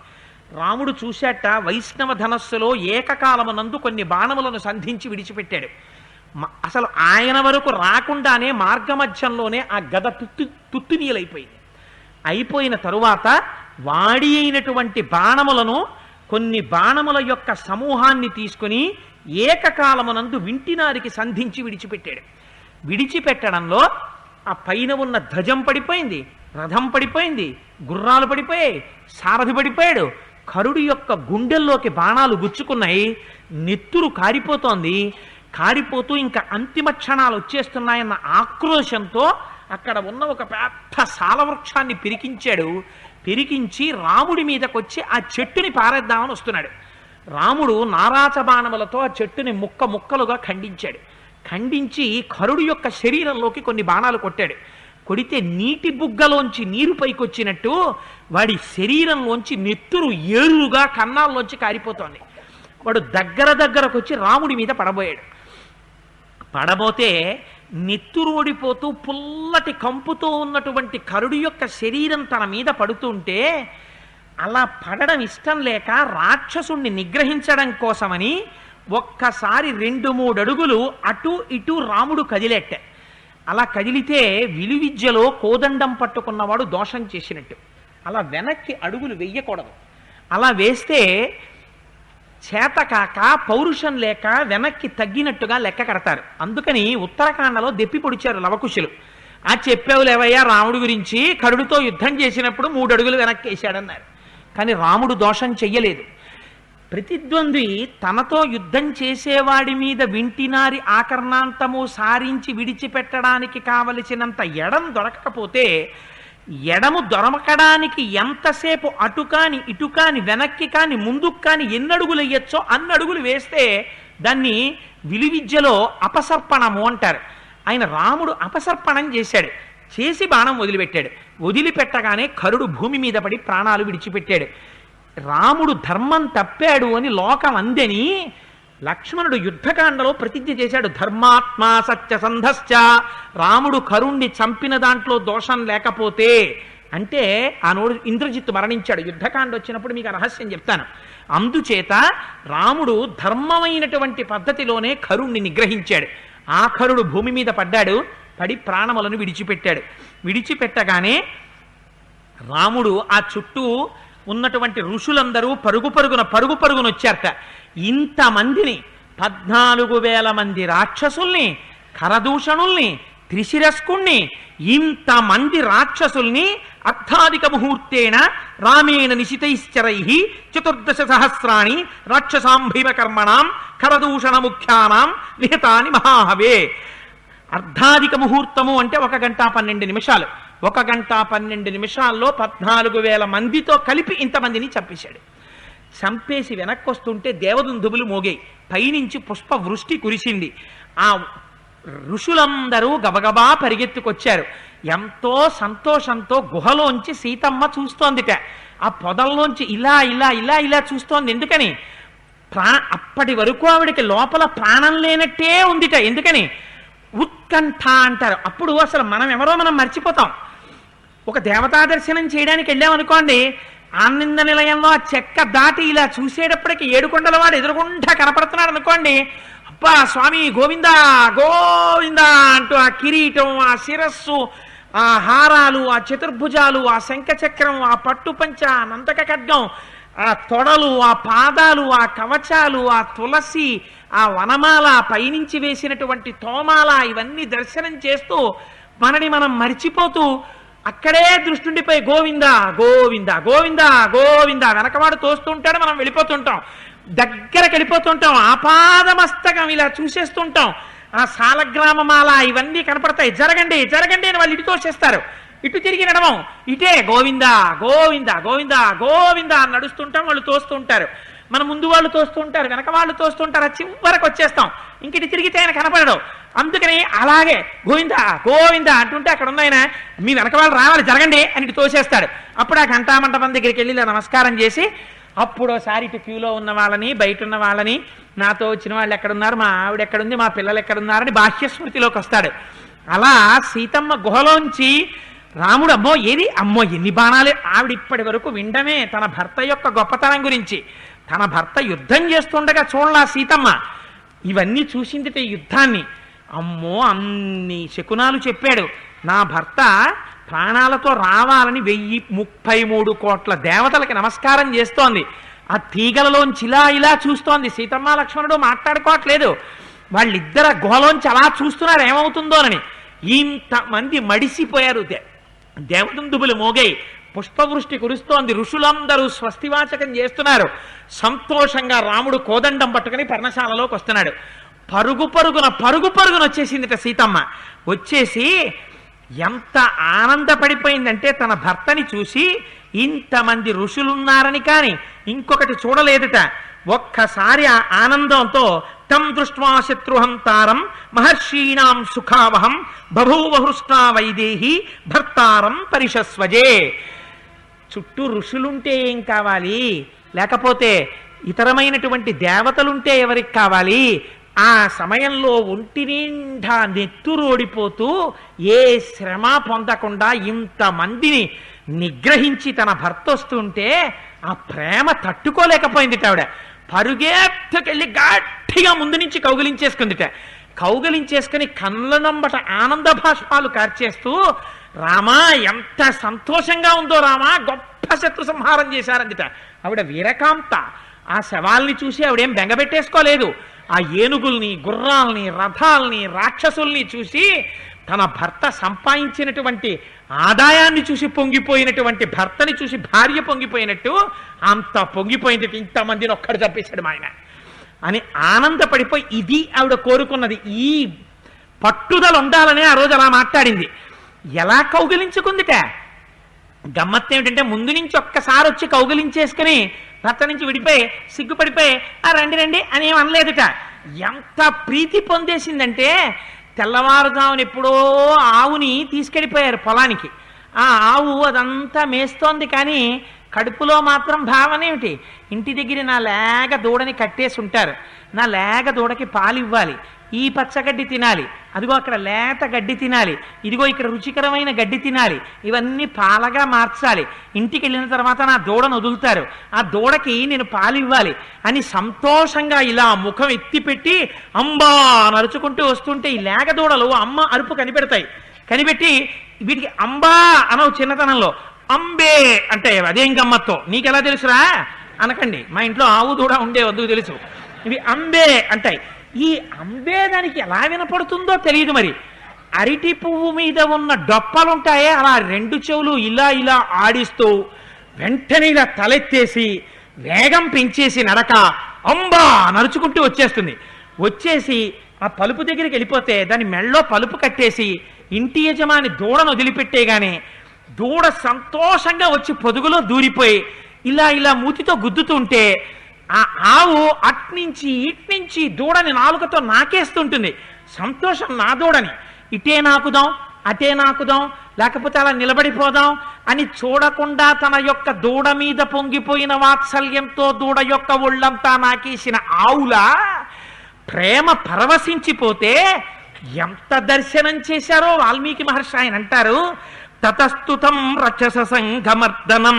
రాముడు చూశాట, వైష్ణవ ధనస్సులో ఏకకాలమునందు కొన్ని బాణములను సంధించి విడిచిపెట్టాడు. అసలు ఆయన వరకు రాకుండానే మార్గమధ్యంలోనే ఆ గద తుత్తునీయలైపోయింది. అయిపోయిన తరువాత వాడి అయినటువంటి బాణములను కొన్ని బాణముల యొక్క సమూహాన్ని తీసుకుని ఏకకాలమునందు వింటినారికి సంధించి విడిచిపెట్టాడు. విడిచిపెట్టడంలో ఆ పైన ఉన్న ధ్వజం పడిపోయింది, రథం పడిపోయింది, గుర్రాలు పడిపోయాయి, సారథి పడిపోయాడు. కరుడి యొక్క గుండెల్లోకి బాణాలు గుచ్చుకున్నాయి. నెత్తురు కారిపోతోంది. కారిపోతూ ఇంకా అంతిమ క్షణాలు వచ్చేస్తున్నాయన్న ఆక్రోశంతో అక్కడ ఉన్న ఒక పెద్ద సాలవృక్షాన్ని పిరికించాడు. పిరికించి రాముడి మీదకొచ్చి ఆ చెట్టుని పారేద్దామని వస్తున్నాడు. రాముడు నారాచ బాణములతో ఆ చెట్టుని ముక్కలుగా ఖండించాడు. ఖండించి కరుడు యొక్క శరీరంలోకి కొన్ని బాణాలు కొట్టాడు. కొడితే నీటి బుగ్గలోంచి నీరు పైకొచ్చినట్టు వాడి శరీరంలోంచి నెత్తురు ఏరుగా కన్నాల్లోంచి కారిపోతోంది. వాడు దగ్గరకు వచ్చి రాముడి మీద పడబోయాడు. పడబోతే నెత్తురోడిపోతూ పుల్లటి కంపుతో ఉన్నటువంటి కరుడి యొక్క శరీరం తన మీద పడుతుంటే అలా పడడం ఇష్టం లేక రాక్షసుణ్ణి నిగ్రహించడం కోసమని ఒక్కసారి 2-3 అడుగులు అటు ఇటు రాముడు కదిలేట. అలా కదిలితే విలువిద్యలో కోదండం పట్టుకున్నవాడు దోషం చేసినట్టు. అలా వెనక్కి అడుగులు వెయ్యకూడదు. అలా వేస్తే చేతకాక పౌరుషం లేక వెనక్కి తగ్గినట్టుగా లెక్క కడతారు. అందుకని ఉత్తరాఖండలో దెప్పి పొడిచారు లవకుశులు. ఆ చెప్పావు లేవయ్యా రాముడి గురించి, కరుడితో యుద్ధం చేసినప్పుడు 3 అడుగులు వెనక్కి వేశాడన్నారు. కానీ రాముడు దోషం చెయ్యలేదు. ప్రతిద్వంద్వి తనతో యుద్ధం చేసేవాడి మీద వింటినారి ఆకర్ణాంతము సారించి విడిచిపెట్టడానికి కావలసినంత ఎడం దొరకకపోతే ఎడము దొరకడానికి ఎంతసేపు అటు కాని ఇటు కాని వెనక్కి కాని ముందుకు కాని ఎన్నడుగులు వేయచ్చో అన్నడుగులు వేస్తే దాన్ని విలువిద్యలో అపసర్పణము అంటారు. ఆయన రాముడు అపసర్పణం చేశాడు. చేసి బాణం వదిలిపెట్టాడు. వదిలిపెట్టగానే కరుడు భూమి మీద పడి ప్రాణాలు విడిచిపెట్టాడు. రాముడు ధర్మం తప్పాడు అని లోకం అందని లక్ష్మణుడు యుద్ధకాండలో ప్రతిజ్ఞ చేశాడు. ధర్మాత్మా సత్యసంధశ్చ. రాముడు కరుణ్ణి చంపిన దాంట్లో దోషం లేకపోతే అంటే ఆనోడు ఇంద్రజిత్తు మరణించాడు. యుద్ధకాండ వచ్చినప్పుడు మీకు రహస్యం చెప్తాను. అందుచేత రాముడు ధర్మమైనటువంటి పద్ధతిలోనే కరుణ్ణి నిగ్రహించాడు. ఆ కరుడు భూమి మీద పడ్డాడు. పడి ప్రాణములను విడిచిపెట్టాడు. విడిచిపెట్టగానే రాముడు ఆ చుట్టూ ఉన్నటువంటి ఋషులందరూ పరుగు పరుగున వచ్చారట. ఇంతమందిని 14,000 మంది రాక్షసుల్ని, కరదూషణుల్ని, త్రిశిరస్కుణ్ణి, ఇంతమంది రాక్షసుల్ని అర్థాధిక ముహూర్తేన రామేణ నిశితైశ్చరై 14 సహస్రాణి రాక్షసాంభైవ కర్మణాం కరదూషణ ముఖ్యానాం నిహతాని మహాహవే. అర్ధాధిక ముహూర్తము అంటే 1 గంట 12 నిమిషాలు. 1 గంట 12 నిమిషాల్లో 14,000 మందితో కలిపి ఇంతమందిని చంపేశాడు. చంపేసి వెనక్కి వస్తుంటే దేవదుందుబులు మోగాయి. పైనుంచి పుష్ప వృష్టి కురిసింది. ఆ ఋషులందరూ గబగబా పరిగెత్తుకొచ్చారు. ఎంతో సంతోషంతో గుహలోంచి సీతమ్మ చూస్తోందిట. ఆ పొదల్లోంచి ఇలా ఇలా ఇలా ఇలా చూస్తోంది. ఎందుకని? అప్పటి వరకు ఆవిడికి లోపల ప్రాణం లేనట్టే ఉందిట. ఎందుకని? ఉత్కంఠ అంటారు. అప్పుడు అసలు మనం ఎవరో మనం మర్చిపోతాం. ఒక దేవతా దర్శనం చేయడానికి వెళ్ళామనుకోండి, ఆనంద నిలయంలో ఆ చెక్క దాటి ఇలా చూసేటప్పటికి 7 కొండల వాడు ఎదురుగుండా కనపడుతున్నాడు అనుకోండి, అబ్బా స్వామి గోవిందా గోవిందా అంటూ ఆ కిరీటం, ఆ శిరస్సు, ఆ హారాలు, ఆ చతుర్భుజాలు, ఆ శంఖచక్రం, ఆ పట్టుపంచ, ఆ నందక ఖడ్గం, ఆ తొడలు, ఆ పాదాలు, ఆ కవచాలు, ఆ తులసి, ఆ వనమాల, పైనుంచి వేసినటువంటి తోమాల, ఇవన్నీ దర్శనం చేస్తూ మనని మనం మర్చిపోతూ అక్కడే దృష్టిండిపోయి గోవిందా గోవిందా గోవిందా గోవిందా వెనకవాడు తోస్తుంటాడు, మనం వెళ్ళిపోతుంటాం, దగ్గరకు వెళ్ళిపోతుంటాం, ఆపాదమస్తకం ఇలా చూసేస్తుంటాం. ఆ సాలగ్రామమాల ఇవన్నీ కనపడతాయి. జరగండి జరగండి అని వాళ్ళు ఇటు తోసేస్తారు. ఇటు తిరిగి నడవం, ఇటే గోవిందా గోవిందా గోవిందా గోవిందా అని నడుస్తుంటాం. వాళ్ళు తోస్తుంటారు, మన ముందు వాళ్ళు తోస్తుంటారు, వెనక వాళ్ళు తోస్తుంటారు. చివరకు వచ్చేస్తాం, ఇంక ఇటు తిరిగితే ఆయన కనపడడు. అందుకని అలాగే గోవిందా గోవిందా అంటుంటే అక్కడ ఉన్న ఆయన మీ వెనక వాళ్ళు రావాలి జరగండి అని ఇటు తోసేస్తాడు. అప్పుడు ఆ ఘంటామంటపం దగ్గరికి వెళ్ళి నమస్కారం చేసి అప్పుడోసారి ఇటు క్యూలో ఉన్న వాళ్ళని, బయట ఉన్న వాళ్ళని, నాతో వచ్చిన వాళ్ళు ఎక్కడున్నారు, మా ఆవిడ ఎక్కడుంది, మా పిల్లలు ఎక్కడున్నారని బాహ్యస్మృతిలోకి వస్తాడు. అలా సీతమ్మ గుహలోంచి రాముడు అమ్మో ఏది అమ్మో ఎన్ని బాణాలే. ఆవిడ ఇప్పటి వరకు వినడమే తన భర్త యొక్క గొప్పతనం గురించి. తన భర్త యుద్ధం చేస్తుండగా చూడలా సీతమ్మ. ఇవన్నీ చూసిందిట యుద్ధాన్ని. అమ్మో అన్ని శకునాలు చెప్పాడు. నా భర్త ప్రాణాలతో రావాలని 1033 కోట్ల దేవతలకి నమస్కారం చేస్తోంది. ఆ తీగలలోంచి ఇలా ఇలా చూస్తోంది. సీతమ్మ లక్ష్మణుడు మాట్లాడుకోవట్లేదు. వాళ్ళిద్దరు గుహలోంచి అలా చూస్తున్నారు ఏమవుతుందోనని. ఇంతమంది మడిసిపోయారు. దేవదుందుబులు మోగాయి, పుష్పవృష్టి కురుస్తోంది, ఋషులందరూ స్వస్తివాచకం చేస్తున్నారు. సంతోషంగా రాముడు కోదండం పట్టుకుని పర్ణశాలలోకి వస్తున్నాడు. పరుగు పరుగున వచ్చేసిందిట సీతమ్మ. వచ్చేసి ఎంత ఆనందపడిపోయిందంటే తన భర్తని చూసి ఇంతమంది ఋషులున్నారని కానీ ఇంకొకటి చూడలేదుట. ఒక్కసారి ఆ ఆనందంతో తం దృష్ట్వా శత్రుహంతారం మహర్షీణాం సుఖావహం బభూవ హృష్ణా వైదేహి భర్తారం పరిషస్వజే. చుట్టూ ఋషులుంటే ఏం కావాలి, లేకపోతే ఇతరమైనటువంటి దేవతలుంటే ఎవరికి కావాలి? ఆ సమయంలో ఒంటి నిండా నెత్తురోడిపోతూ ఏ శ్రమ పొందకుండా ఇంతమందిని నిగ్రహించి తన భర్త వస్తుంటే ఆ ప్రేమ తట్టుకోలేకపోయిందిట. ఆవిడ పరుగెత్తుకెళ్ళి గట్టిగా ముందు నుంచి కౌగిలించేసుకుందిట. కౌగిలించేసుకుని కళ్ళ నంబట ఆనంద భాష్పాలు కార్చేస్తూ, రామా ఎంత సంతోషంగా ఉందో రామా, గొప్ప శత్రు సంహారం చేశారందిట. ఆవిడ వీరకాంత. ఆ శవాల్ని చూసి ఆవిడేం బెంగబెట్టేసుకోలేదు. ఆ ఏనుగుల్ని, గుర్రాల్ని, రథాల్ని, రాక్షసుల్ని చూసి తన భర్త సంపాదించినటువంటి ఆదాయాన్ని చూసి పొంగిపోయినటువంటి భర్తని చూసి భార్య పొంగిపోయినట్టు అంత పొంగిపోయింది. ఇంతమందిని ఒక్కడు చంపేశాడు మా ఆయన అని ఆనందపడిపోయి, ఇది ఆవిడ కోరుకున్నది. ఈ పట్టుదల ఉండాలనే ఆ రోజు అలా మాట్లాడింది. ఎలా కౌగిలించుకుందిట? గమ్మత్తు ఏమిటంటే ముందు నుంచి ఒక్కసారి వచ్చి కౌగిలించేసుకుని భర్త నుంచి విడిపోయి సిగ్గుపడిపోయి ఆ రండి రండి అని ఏం అనలేదుట. ఎంత ప్రీతి పొందేసిందంటే తెల్లవారుజామున ఎప్పుడో ఆవుని తీసుకెళ్ళిపోయారు పొలానికి. ఆ ఆవు అదంతా మేస్తోంది, కానీ కడుపులో మాత్రం భావన ఏమిటి? ఇంటి దగ్గర నా లేగ దూడని కట్టేసి ఉంటారు, నా లేగ దూడకి పాలు ఇవ్వాలి, ఈ పచ్చగడ్డి తినాలి, అదిగో అక్కడ లేత గడ్డి తినాలి, ఇదిగో ఇక్కడ రుచికరమైన గడ్డి తినాలి, ఇవన్నీ పాలగా మార్చాలి, ఇంటికి వెళ్ళిన తర్వాత నా దూడను వదులుతారు, ఆ దూడకి నేను పాలు ఇవ్వాలి అని సంతోషంగా ఇలా ముఖం ఎత్తిపెట్టి అంబా నరుచుకుంటూ వస్తుంటే ఈ లేగ దూడలు అమ్మ అరుపు కనిపెడతాయి. కనిపెట్టి వీటికి అంబా అనవు, చిన్నతనంలో అంబే అంటే అదేం గమ్మత్తో నీకెలా తెలుసురా అనకండి, మా ఇంట్లో ఆవు దూడ ఉండే వద్దు తెలుసు. ఇవి అంబే అంటాయి. ఈ అంబే దానికి ఎలా వినపడుతుందో తెలియదు. మరి అరటి పువ్వు మీద ఉన్న డొప్పలుంటాయే, అలా రెండు చెవులు ఇలా ఇలా ఆడిస్తూ వెంటనే ఇలా తలెత్తేసి వేగం పెంచేసి నడక అంబా నడుచుకుంటూ వచ్చేస్తుంది. వచ్చేసి ఆ పలుపు దగ్గరికి వెళ్ళిపోతే దాని మెళ్ళో పలుపు కట్టేసి ఇంటి యజమాని దూడను వదిలిపెట్టేగానే దూడ సంతోషంగా వచ్చి పొదుగులో దూరిపోయి ఇలా ఇలా మూతితో గుద్దుతుంటే ఆ ఆవు అట్నుంచి ఇట్నుంచి దూడని నాలుకతో నాకేస్తుంటుంది. సంతోషం నా దూడని, ఇటే నాకుదాం అటే నాకుదాం లేకపోతే అలా నిలబడిపోదాం అని చూడకుండా తన యొక్క దూడ మీద పొంగిపోయిన వాత్సల్యంతో దూడ యొక్క ఒళ్ళంతా నాకేసిన ఆవులా ప్రేమ పరవశించిపోతే ఎంత దర్శనం చేశారో వాల్మీకి మహర్షి. ఆయన అంటారు, తతస్తుతం రచస సంఘమర్దనం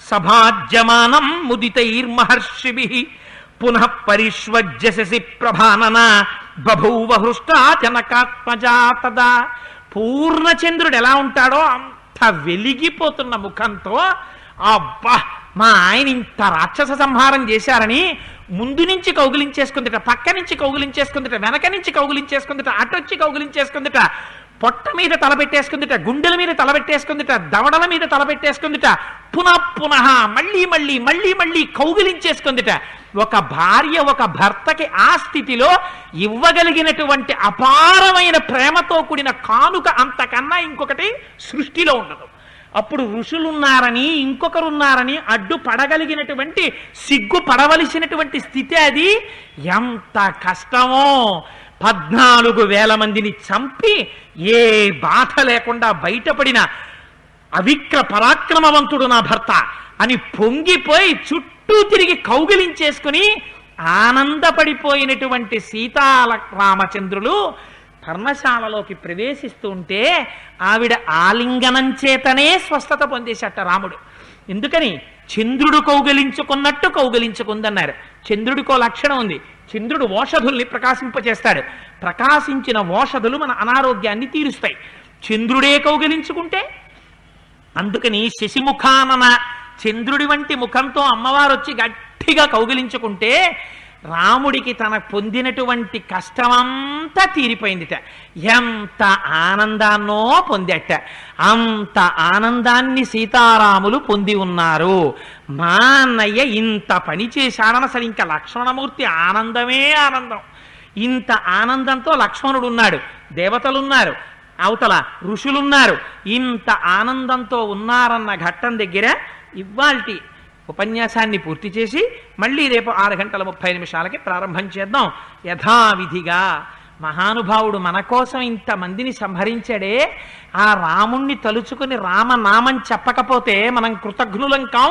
సభాజ్యమానం ముదితైర్మహర్షిభిః పునః పరిష్వజ్యసి ప్రభానన బభూవ హృష్టా జనకాత్మజా తదా. పూర్ణచంద్రుడు ఎలా ఉంటాడో అంత వెలిగిపోతున్న ముఖంతో అబ్బా మా ఆయన ఇంత రాక్షస సంహారం చేశారని ముందు నుంచి కౌగిలించేసుకుందిట, పక్క నుంచి కౌగిలించేసుకుందిట, వెనక నుంచి కౌగిలించేసుకుందిట, అటొచ్చి కౌగిలించేసుకుందిట, పొట్ట మీద తలబెట్టేసుకుందిట, గుండెల మీద తలబెట్టేసుకుందిట, దవడల మీద తలబెట్టేసుకుందిట, పునః మళ్ళీ మళ్ళీ మళ్ళీ మళ్ళీ కౌగిలించేసుకుందిట. ఒక భార్య ఒక భర్తకి ఆ స్థితిలో ఇవ్వగలిగినటువంటి అపారమైన ప్రేమతో కూడిన కానుక అంతకన్నా ఇంకొకటి సృష్టిలో ఉండదు. అప్పుడు ఋషులున్నారని ఇంకొకరున్నారని అడ్డు పడగలిగినటువంటి సిగ్గు పడవలసినటువంటి స్థితి అది. ఎంత కష్టమో! 14,000 మందిని చంపి ఏ బాధ లేకుండా బయటపడిన అవిక్ర పరాక్రమవంతుడు నా భర్త అని పొంగిపోయి చుట్టూ తిరిగి కౌగిలించేసుకుని ఆనందపడిపోయినటువంటి సీతారామచంద్రులు పర్ణశాలలోకి ప్రవేశిస్తూ ఉంటే ఆవిడ ఆలింగనం చేతనే స్వస్థత పొందేశట రాముడు. ఎందుకని? చంద్రుడు కౌగిలించుకున్నట్టు కౌగిలించుకుందన్నారు. చంద్రుడికో లక్షణం ఉంది, చంద్రుడు ఓషధుల్ని ప్రకాశింపచేస్తాడు. ప్రకాశించిన ఓషధులు మన అనారోగ్యాన్ని తీరుస్తాయి. చంద్రుడే కౌగిలించుకుంటే, అందుకని శశిముఖానన చంద్రుడి వంటి ముఖంతో అమ్మవారు వచ్చి గట్టిగా కౌగిలించుకుంటే రాముడికి తన పొందినటువంటి కష్టమంతా తీరిపోయిందిట. ఎంత ఆనందాన్నో పొందట. అంత ఆనందాన్ని సీతారాములు పొంది ఉన్నారు. మా అన్నయ్య ఇంత పని చేశాడని అసలు ఇంకా లక్ష్మణమూర్తి ఆనందమే ఆనందం. ఇంత ఆనందంతో లక్ష్మణుడు ఉన్నాడు, దేవతలున్నారు, అవతల ఋషులున్నారు. ఇంత ఆనందంతో ఉన్నారన్న ఘట్టం దగ్గర ఇవాల్టి ఉపన్యాసాన్ని పూర్తి చేసి మళ్ళీ రేపు 6:30 ప్రారంభం చేద్దాం. యథావిధిగా మహానుభావుడు మన కోసం ఇంతమందిని సంహరించాడే, ఆ రాముణ్ణి తలుచుకుని రామనామం చెప్పకపోతే మనం కృతజ్ఞులం కాం.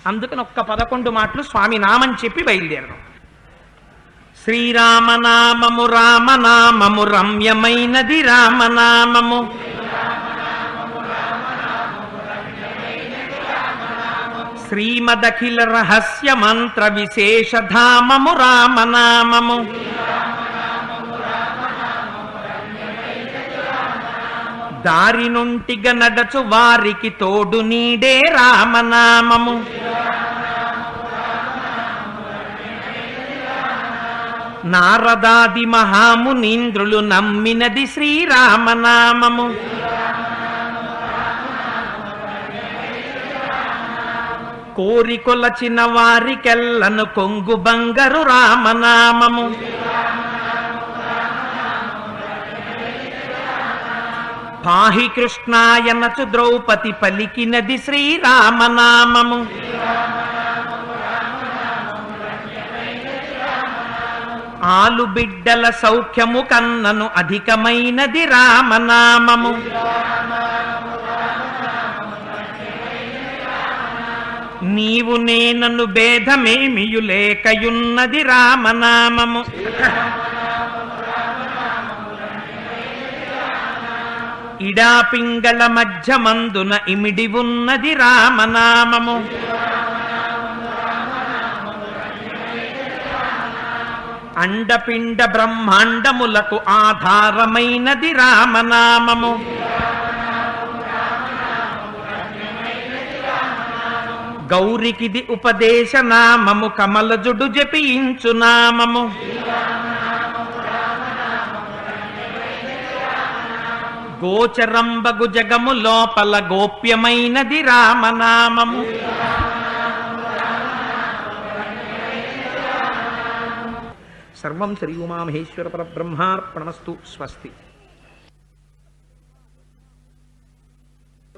అందుకని ఒక్క 11 మాటలు స్వామి నామం చెప్పి బయలుదేరడం. శ్రీరామనామము రామనామము రమ్యమైనది రామనామము, శ్రీమదఖిల రహస్య మంత్ర విశేషధామము రామనామము, దారి నుంటిగ నడచు వారికి తోడు నీడే రామనామము, నారదాది మహామునీంద్రులు నమ్మినది శ్రీరామనామము, కోరికొలచిన వారికెల్లను కొంగు బంగరు రామనామము, పాహి కృష్ణాయనచు ద్రౌపది పలికినది శ్రీరామనామము, ఆలు బిడ్డల సౌఖ్యము కన్నను అధికమైనది రామనామము, నీవు నేనను భేదమేమియు లేకయున్నది రామనామము, ఇడా పింగళ మధ్య మందున ఇమిడి ఉన్నది రామనామము, అండపిండ బ్రహ్మాండములకు ఆధారమైనది రామనామము, గౌరికిది ఉపదేశ నామము కమలజుడు జపించు నామము, గోచరంబగు జగము లోపల గోప్యమైనది రామనామము, సర్వం శ్రీ ఉమామహేశ్వర పరబ్రహ్మార్పణమస్తు. స్వస్తి.